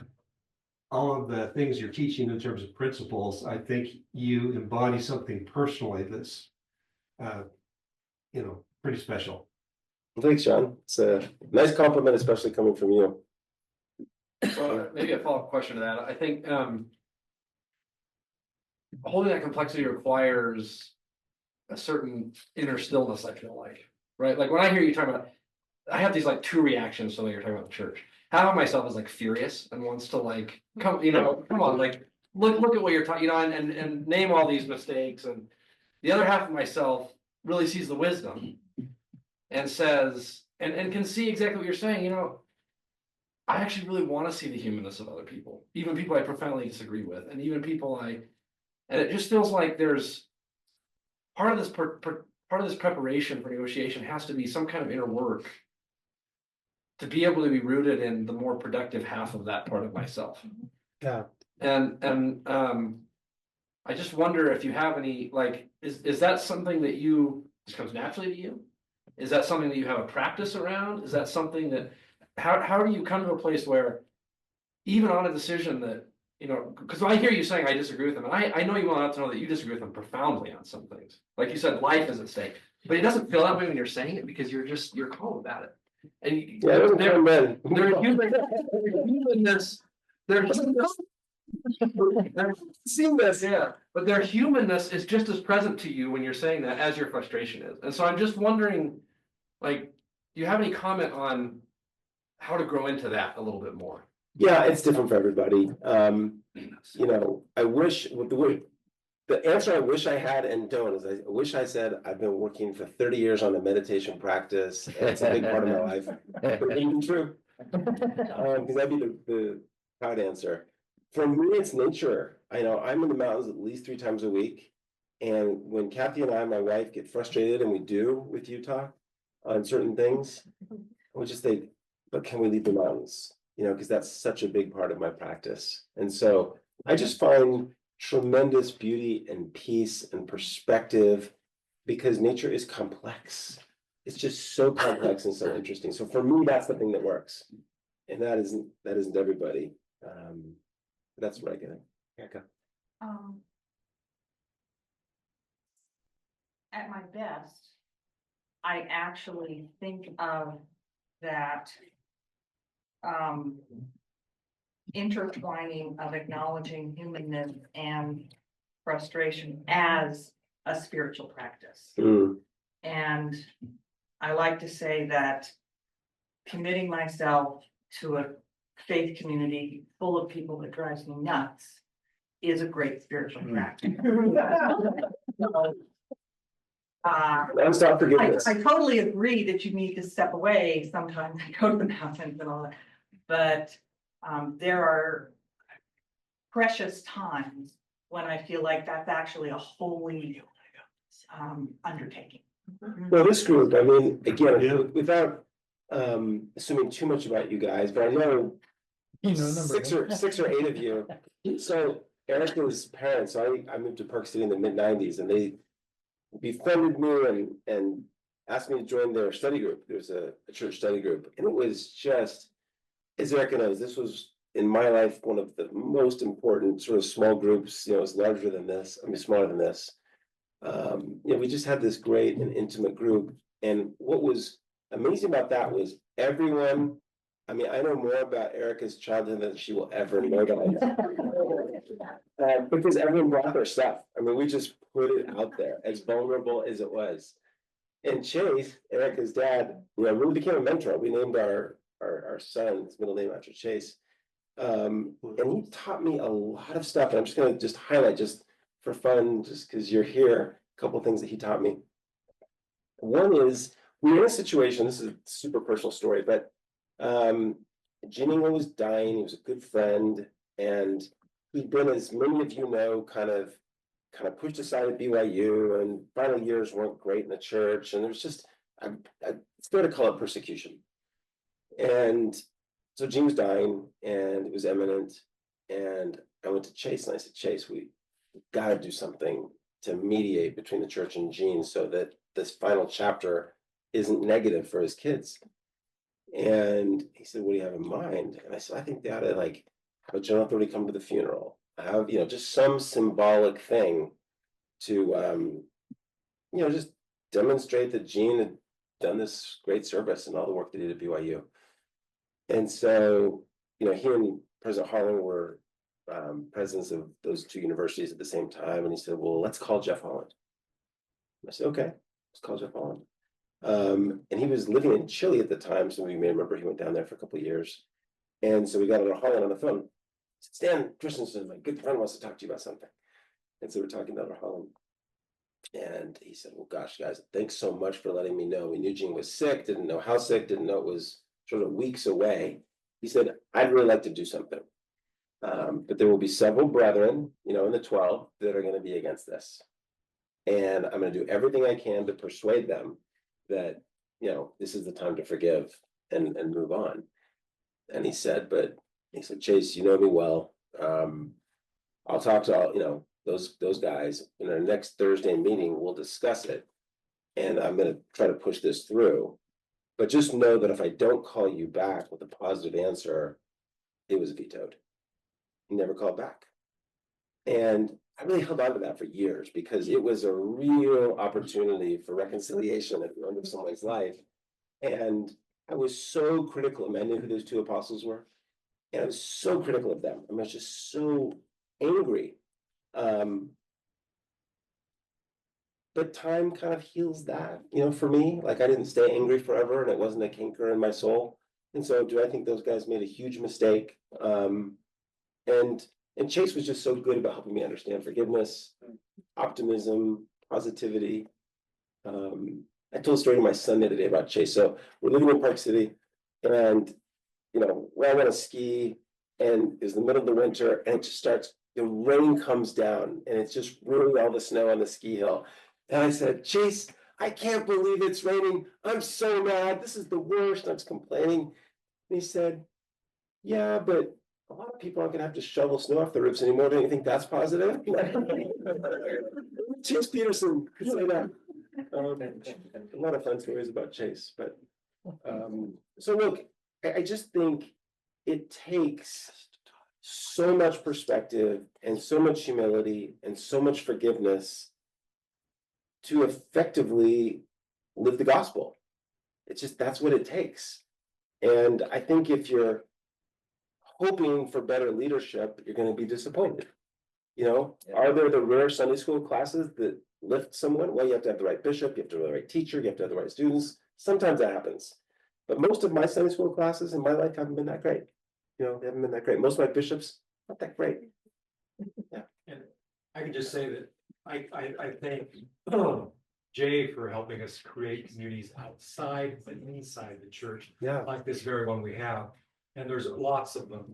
S6: all of the things you're teaching in terms of principles, I think you embody something personally that's, pretty special.
S7: Thanks, John. It's a nice compliment, especially coming from you.
S15: So maybe a follow-up question to that. I think holding that complexity requires a certain inner stillness, I feel like, right? Like when I hear you talking about, I have these like two reactions to when you're talking about the church. Half of myself is like furious and wants to like, come on, like look at what you're talking, and name all these mistakes. And the other half of myself really sees the wisdom and says, and can see exactly what you're saying, I actually really want to see the humanness of other people, even people I profoundly disagree with, and even people and it just feels like there's part of this part of this preparation for negotiation has to be some kind of inner work to be able to be rooted in the more productive half of that part of myself.
S2: Yeah.
S15: And I just wonder if you have any, like, is that something that just comes naturally to you? Is that something that you have a practice around? Is that something that, how do you come to a place where even on a decision that, because I hear you saying I disagree with them, and I know you want out to know that you disagree with them profoundly on some things. Like you said, life is at stake, but it doesn't feel that way when you're saying it because you're calm about it. And their humanness, seen this, yeah, but their humanness is just as present to you when you're saying that as your frustration is. And so I'm just wondering, like, do you have any comment on how to grow into that a little bit more?
S7: Yeah, it's different for everybody. I wish the answer I wish I had and don't is I wish I said I've been working for 30 years on a meditation practice. And it's a big part of my life. But it wouldn't be true. Because that'd be the proud answer. For me, it's nature. I know I'm in the mountains at least 3 times a week. And when Kathy and I, my wife, get frustrated, and we do with Utah on certain things, we just think, but can we leave the mountains? Because that's such a big part of my practice. And so I just find tremendous beauty and peace and perspective because nature is complex. It's just so complex and so interesting. So for me, that's the thing that works. And that isn't everybody. That's what I get. Erica.
S16: At my best, I actually think of that intertwining of acknowledging humanness and frustration as a spiritual practice. And I like to say that committing myself to a faith community full of people that drives me nuts is a great spiritual practice.
S7: Stop forgiveness.
S16: I totally agree that you need to step away sometimes and go to the mountains and all that, but there are precious times when I feel like that's actually a holy undertaking.
S7: Well, this group, I mean, again, without assuming too much about you guys, but I know six or eight of you. So Erica's parents, I moved to Park City in the mid-90s, and they befriended me and asked me to join their study group. There's a church study group, and it was just, as Erica knows, this was in my life one of the most important sort of small groups. It's larger than this. I mean, smaller than this. We just had this great and intimate group, and what was amazing about that was everyone. I mean, I know more about Erica's childhood than she will ever know. Because everyone brought their stuff. I mean, we just put it out there as vulnerable as it was. And Chase, Erica's dad, really became a mentor. We named our son's middle name after Chase. And he taught me a lot of stuff. And I'm just going to highlight just for fun, just because you're here, a couple of things that he taught me. One is, we were in a situation, this is a super personal story, but Jimmy was dying. He was a good friend, and he'd been, as many of you know, kind of pushed aside at BYU, and final years weren't great in the church, and there was just, it's fair to call it persecution. And so Jimmy was dying, and it was imminent, and I went to Chase, and I said, Chase, we got to do something to mediate between the church and Gene so that this final chapter isn't negative for his kids. And he said, what do you have in mind? And I said, I think they ought to Have a general authority come to the funeral, have, just some symbolic thing to, just demonstrate that Gene had done this great service and all the work that he did at BYU. And so, he and President Harlan were presidents of those two universities at the same time, and he said, well, let's call Jeff Holland. I said, okay, let's call Jeff Holland. And he was living in Chile at the time, so you may remember he went down there for a couple of years. And so we got Holland on the phone. He said, Stan Christensen, my good friend, wants to talk to you about something. And so we're talking to Holland. And he said, well, gosh, guys, thanks so much for letting me know. We knew Gene was sick, didn't know how sick, didn't know it was sort of weeks away. He said, I'd really like to do something. But there will be several brethren, in the 12 that are going to be against this. And I'm going to do everything I can to persuade them that, this is the time to forgive and move on. And he said, Chase, you know me well. I'll talk to all, those guys in our next Thursday meeting. We'll discuss it. And I'm going to try to push this through. But just know that if I don't call you back with a positive answer, it was vetoed. He never called back. And I really held on to that for years because it was a real opportunity for reconciliation at the end of someone's life. And I was so critical of them. I knew who those two apostles were. And I was so critical of them. I was just so angry. But time kind of heals that, for me. Like I didn't stay angry forever, and it wasn't a canker in my soul. And so do I think those guys made a huge mistake? And Chase was just so good about helping me understand forgiveness, optimism, positivity. I told a story to my son the other day about Chase. So we're living in Park City, and we're all on a ski, and it's the middle of the winter, and it just starts, the rain comes down, and it's just ruining all the snow on the ski hill. And I said, Chase, I can't believe it's raining. I'm so mad. This is the worst. I was complaining. And he said, yeah, but a lot of people aren't going to have to shovel snow off the roofs anymore. Don't you think that's positive? Chase Peterson could say that. A lot of fun stories about Chase. But so look, I just think it takes so much perspective and so much humility and so much forgiveness to effectively live the gospel. It's just, that's what it takes. And I think if you're hoping for better leadership, you're going to be disappointed. Are there the rare Sunday school classes that lift someone? Well, you have to have the right bishop, you have to have the right teacher, you have to have the right students. Sometimes that happens. But most of my Sunday school classes in my life haven't been that great. They haven't been that great. Most of my bishops, not that great. Yeah.
S1: And I can just say that I thank Jay for helping us create communities outside but inside the church.
S7: Yeah.
S1: Like this very one we have. And there's lots of them,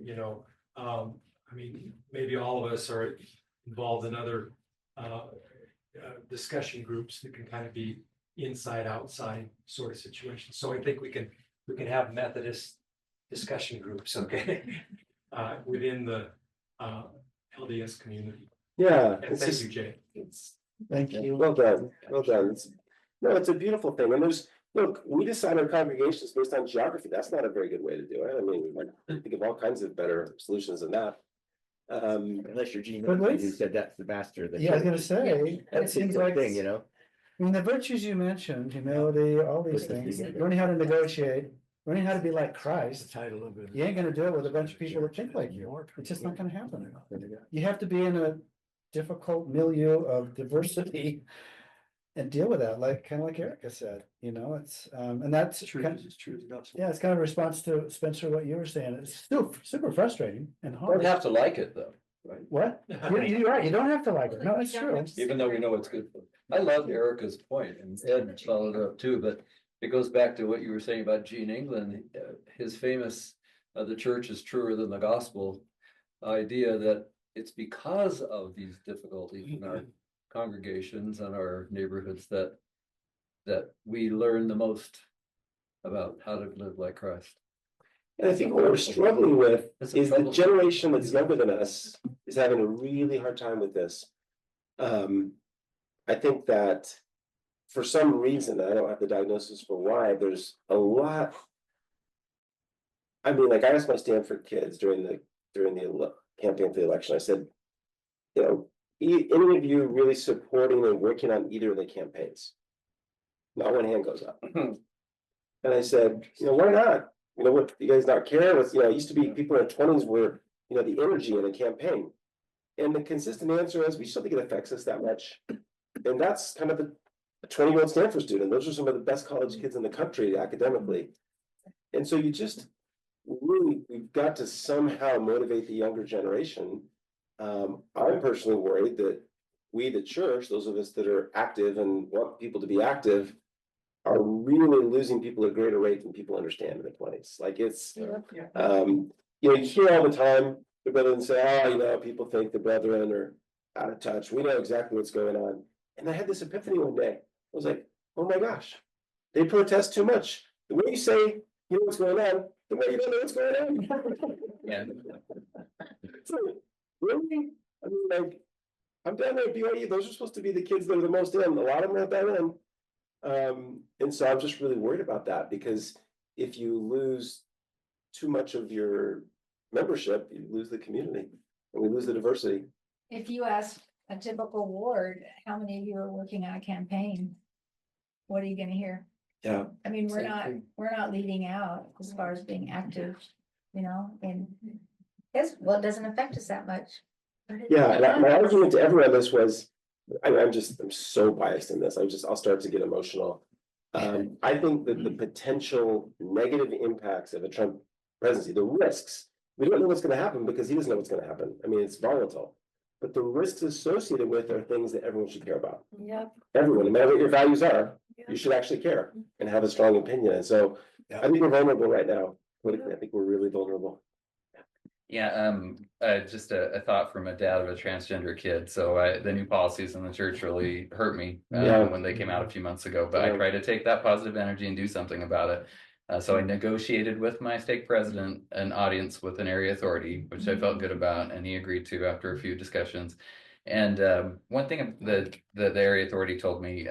S1: maybe all of us are involved in other discussion groups that can kind of be inside, outside sort of situations. So I think we can have Methodist discussion groups, okay, within the LDS community.
S7: Yeah.
S1: And thank you, Jay.
S2: Thank you.
S7: Well done. Well done. It's a beautiful thing. And look, we decide our congregations based on geography. That's not a very good way to do it. I mean, I think of all kinds of better solutions than that.
S12: Unless you're Gene,
S2: But
S12: who said that's the master of the
S2: Yeah, I was
S12: church.
S2: gonna say, it
S12: That's
S2: seems
S12: the
S2: like,
S12: thing,
S2: I mean, the virtues you mentioned, humility, all these things, learning how to negotiate, learning how to be like Christ. You ain't gonna do it with a bunch of people that think like you. It's just not gonna happen. You have to be in a difficult milieu of diversity and deal with that, kind of like Erica said, it's, and that's
S6: It's true. It's true.
S2: yeah, it's kind of a response to Spencer, what you were saying. It's still super frustrating and
S5: Don't
S2: hard.
S5: have to like it though, right?
S2: What? You're right, you don't have to like it. No, it's true.
S5: Even though we know it's good for. I love Erica's point, and Ed followed it up too, but it goes back to what you were saying about Gene England, his famous, the church is truer than the gospel idea that it's because of these difficulties in our congregations and our neighborhoods that we learn the most about how to live like Christ.
S7: And I think what we're struggling with is the generation that's younger than us is having a really hard time with this. I think that for some reason, I don't have the diagnosis for why, there's a lot. I mean, I asked my Stanford kids during the during the campaign for the election. I said, you know, any of you really supporting and working on either of the campaigns? Not one hand goes up. And I said, you know, why not? You know, what, you guys not care? With, you know, it used to be people in their 20s were, you know, the energy in a campaign. And the consistent answer is, we still think it affects us that much. And that's kind of a 20-year-old Stanford student. Those are some of the best college kids in the country academically. And so you just really, we've got to somehow motivate the younger generation. I'm personally worried that we, the church, those of us that are active and want people to be active, are really losing people at a greater rate than people understand in the 20s. Like it's, you know, you hear all the time the brethren say, oh, you know, people think the brethren are out of touch. We know exactly what's going on. And I had this epiphany one day. I was like, oh my gosh, they protest too much. The way you say, you know what's going on, the way you don't know what's going on.
S5: Yeah.
S7: So, really? I mean, like, I'm down there at BYU. Those are supposed to be the kids that are the most in. A lot of them are that in. And so I'm just really worried about that, because if you lose too much of your membership, you lose the community and we lose the diversity.
S3: If you ask a typical ward, how many of you are working on a campaign? What are you gonna hear?
S7: Yeah.
S3: I mean, we're
S7: Same
S3: not,
S7: thing.
S3: we're not leading out as far as being active, you know, and well, it doesn't affect us that much. But it
S7: Yeah, and my
S3: does.
S7: argument to everyone on this was, I'm so biased in this. I'll start to get emotional. I think that the potential negative impacts of a Trump presidency, the risks, we don't know what's going to happen because he doesn't know what's going to happen. I mean, it's volatile, but the risks associated with are things that everyone should care about.
S3: Yep.
S7: Everyone, no matter what your values are, you should actually care and have a strong opinion. And so I think we're vulnerable right now. Politically, I think we're really vulnerable.
S5: Yeah, just a thought from a dad of a transgender kid. So the new policies in the church really hurt me when they came out a few months ago. But I try to take that positive energy and do something about it. So I negotiated with my stake president an audience with an area authority, which I felt good about, and he agreed to after a few discussions. And one thing that the area authority told me,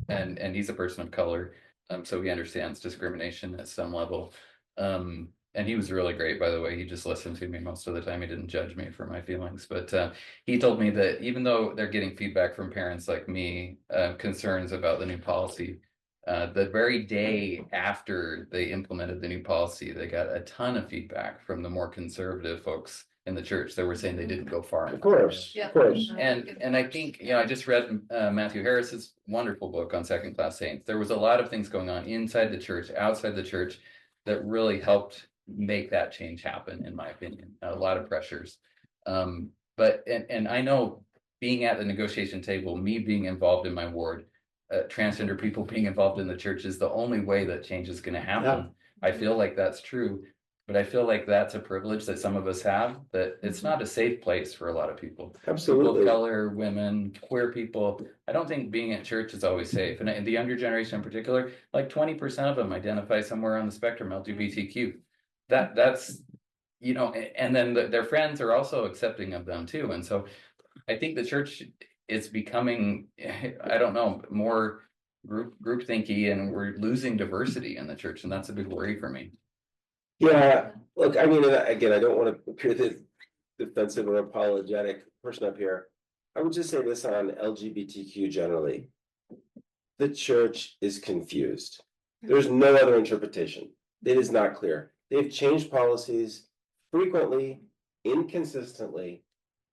S5: and he's a person of color, so he understands discrimination at some level. And he was really great, by the way. He just listened to me most of the time. He didn't judge me for my feelings. But he told me that even though they're getting feedback from parents like me, concerns about the new policy, the very day after they implemented the new policy, they got a ton of feedback from the more conservative folks in the church that were saying they didn't go far enough.
S7: Of course, of course.
S5: And I think, you know, I just read Matthew Harris's wonderful book on second class saints. There was a lot of things going on inside the church, outside the church, that really helped make that change happen, in my opinion. A lot of pressures. But I know, being at the negotiation table, me being involved in my ward, transgender people being involved in the church is the only way that change is going to happen. I feel like that's true, but I feel like that's a privilege that some of us have, that it's not a safe place for a lot of people.
S7: Absolutely.
S5: People of color, women, queer people. I don't think being at church is always safe. And the younger generation in particular, like 20% of them identify somewhere on the spectrum, LGBTQ. That's, you know, and then their friends are also accepting of them too. And so I think the church is becoming, I don't know, more group thinky, and we're losing diversity in the church. And that's a big worry for me.
S7: Yeah, look, I mean, again, I don't want to appear the defensive or apologetic person up here. I would just say this on LGBTQ generally. The church is confused. There's no other interpretation. It is not clear. They've changed policies frequently, inconsistently.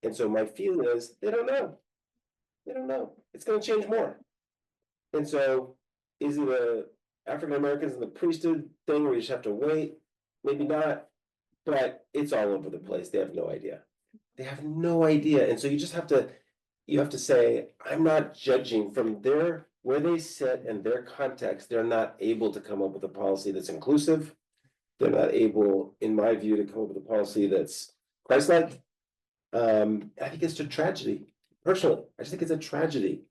S7: And so my feeling is they don't know. They don't know. It's going to change more. And so is it a African Americans in the priesthood thing where you just have to wait? Maybe not, but it's all over the place. They have no idea. They have no idea. And so you just have to say, I'm not judging from where they sit and their context. They're not able to come up with a policy that's inclusive. They're not able, in my view, to come up with a policy that's Christ-like. I think it's a tragedy. Personally, I just think it's a tragedy.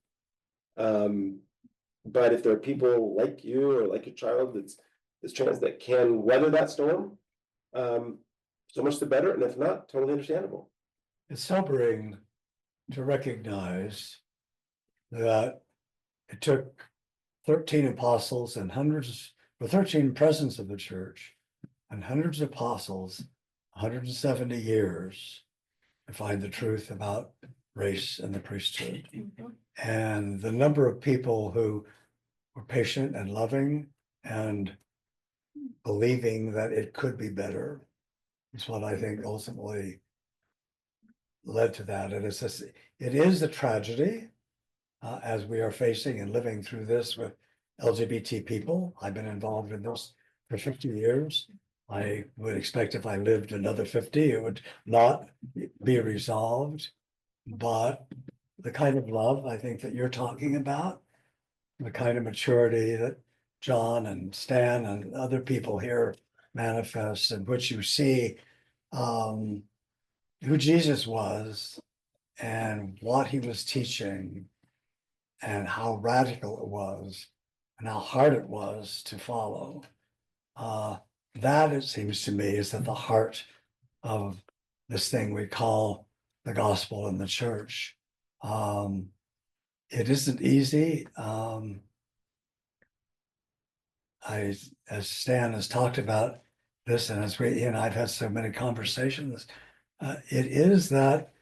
S7: But if there are people like you or like your child that's trans that can weather that storm, so much the better. And if not, totally understandable.
S4: It's sobering to recognize that it took 13 apostles and 13 presidents of the church and hundreds of apostles 170 years to find the truth about race and the priesthood. And the number of people who were patient and loving and believing that it could be better is what I think ultimately led to that. And it's just, it is a tragedy as we are facing and living through this with LGBT people. I've been involved in this for 50 years. I would expect if I lived another 50, it would not be resolved. But the kind of love I think that you're talking about, the kind of maturity that John and Stan and other people here manifest, in which you see who Jesus was and what he was teaching and how radical it was and how hard it was to follow. That, it seems to me, is at the heart of this thing we call the gospel in the church. It isn't easy. As Stan has talked about this, and as he and I've had so many conversations, it is that,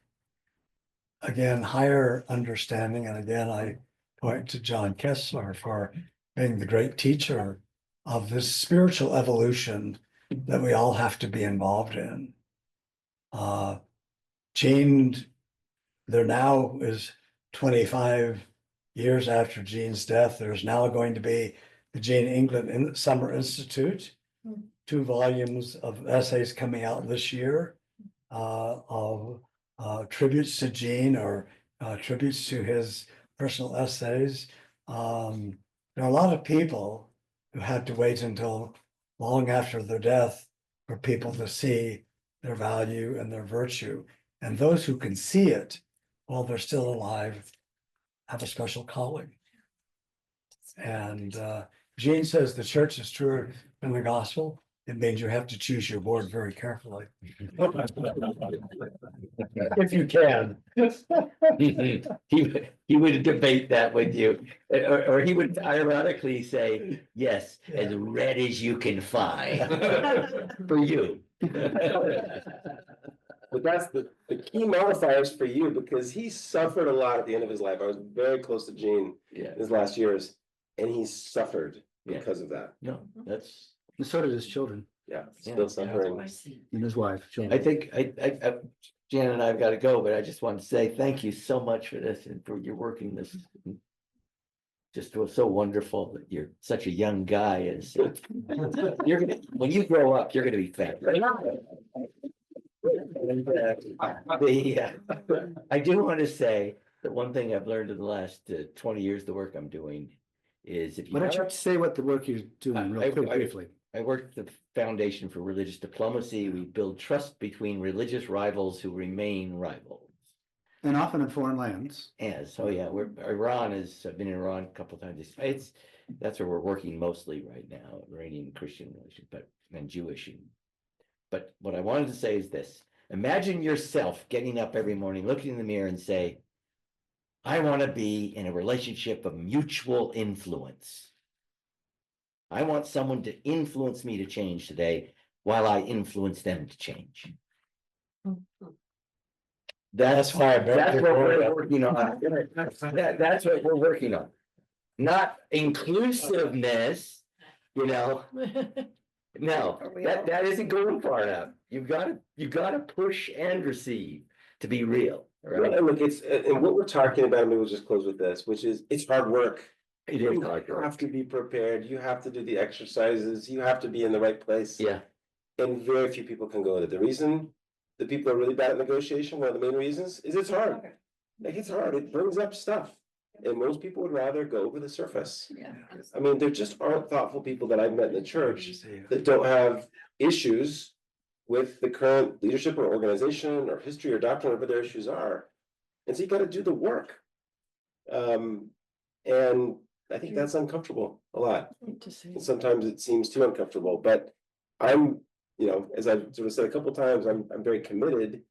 S4: again, higher understanding. And again, I point to John Kessler for being the great teacher of this spiritual evolution that we all have to be involved in. Gene, there now is 25 years after Gene's death. There's now going to be the Gene England Summer Institute, 2 volumes of essays coming out this year of tributes to Gene or tributes to his personal essays. There are a lot of people who had to wait until long after their death for people to see their value and their virtue. And those who can see it while they're still alive have a special calling. And Gene says the church is truer than the gospel. It means you have to choose your board very carefully. If you can.
S12: He would debate that with you, or he would ironically say, yes, as red as you can find. For you.
S7: But that's the key modifiers for you, because he suffered a lot at the end of his life. I was very close to Gene in his last years, and he suffered because of that.
S12: No, that's.
S2: And so did his children.
S7: Yeah, still suffering.
S2: And his wife.
S12: I think Jan and I've got to go, but I just want to say thank you so much for this and for your working this. Just was so wonderful that you're such a young guy, and so you're gonna, when you grow up, you're gonna be fat. And, I do want to say that one thing I've learned in the last 20 years, the work I'm doing is if you.
S2: Why don't you say what the work you're doing real quick, briefly?
S12: I work at the Foundation for Religious Diplomacy. We build trust between religious rivals who remain rivals.
S2: And often in foreign lands.
S12: Yes, oh yeah, Iran is, I've been in Iran a couple of times. That's where we're working mostly right now, Iranian Christian relations, and Jewish. But what I wanted to say is this: imagine yourself getting up every morning, looking in the mirror and say, I want to be in a relationship of mutual influence. I want someone to influence me to change today while I influence them to change. That's what we're working on. That's what we're working on. Not inclusiveness, No, that isn't going far enough. You've got to push and receive to be real. Right?
S7: And look, it's and what we're talking about, maybe we'll just close with this, which is it's hard work.
S12: It is hard work.
S7: You have to be prepared, you have to do the exercises, you have to be in the right place.
S12: Yeah.
S7: And very few people can go there. The reason that people are really bad at negotiation, one of the main reasons, is it's hard. Like, it's hard, it brings up stuff. And most people would rather go over the surface.
S11: Yeah.
S7: I mean, there just aren't thoughtful people that I've met in the church that don't have issues with the current leadership or organization or history or doctrine, whatever their issues are. And so you gotta do the work. And I think that's uncomfortable a lot. And sometimes it seems too uncomfortable, but I'm, as I've sort of said a couple of times, I'm very committed,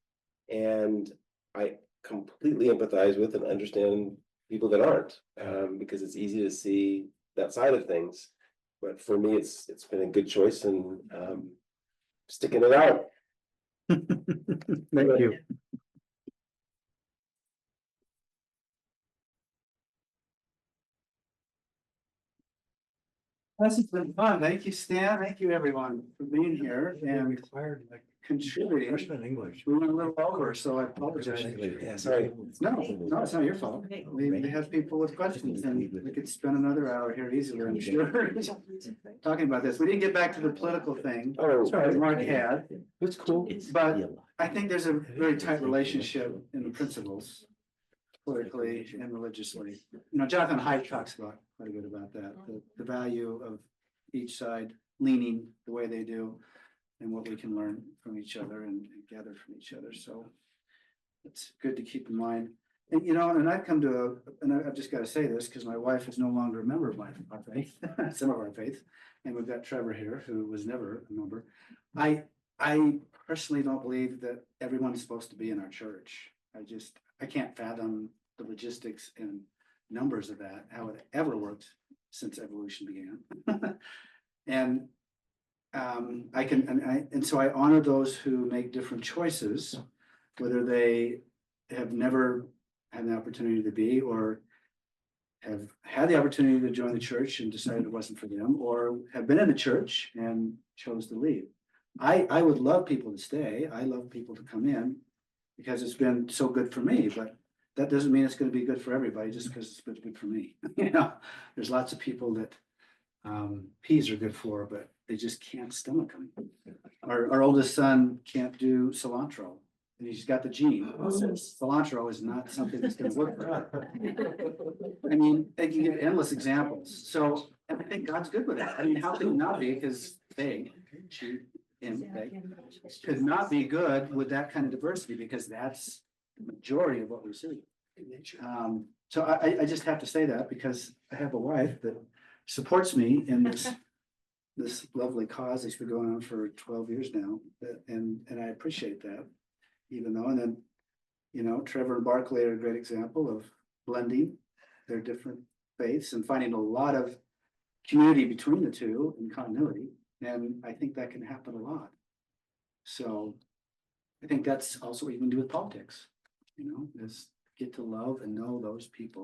S7: and I completely empathize with and understand people that aren't, because it's easy to see that side of things. But for me, it's been a good choice, and sticking it out.
S2: Thank you. This has been fun. Thank you, Stan. Thank you, everyone, for being here and contributing.
S4: Freshman English.
S2: We went a little over, so I apologize.
S4: Yeah, sorry.
S2: No, it's not your fault. We have people with questions and we could spend another hour here easily, I'm sure. Talking about this. We didn't get back to the political thing. As Mark had.
S7: That's cool.
S2: But I think there's a very tight relationship in the principles. Politically and religiously. You know, Jonathan Haidt talks about quite a bit about that, the value of each side leaning the way they do. And what we can learn from each other and gather from each other, so. It's good to keep in mind. And you know, and I've come to I've just got to say this, because my wife is no longer a member of our faith, some of our faith. And we've got Trevor here, who was never a member. I personally don't believe that everyone's supposed to be in our church. I can't fathom the logistics and numbers of that, how it ever worked since evolution began. And so I honor those who make different choices, whether they have never had the opportunity to be, or have had the opportunity to join the church and decided it wasn't for them, or have been in the church and chose to leave. I would love people to stay. I love people to come in because it's been so good for me, but that doesn't mean it's going to be good for everybody just because it's been good for me. You know, there's lots of people that peas are good for, but they just can't stomach them. Our oldest son can't do cilantro, and he's got the gene. Cilantro is not something that's going to work for him. I mean, they can give endless examples. So I think God's good with that. I mean, how can it not be? Because they could not be good with that kind of diversity, because that's the majority of what we see. So I just have to say that because I have a wife that supports me in this lovely cause that's been going on for 12 years now, and I appreciate that, even though. And then, you know, Trevor and Barclay are a great example of blending their different faiths and finding a lot of community between the two and continuity. And I think that can happen a lot. So I think that's also what you can do with politics, you know, is get to love and know those people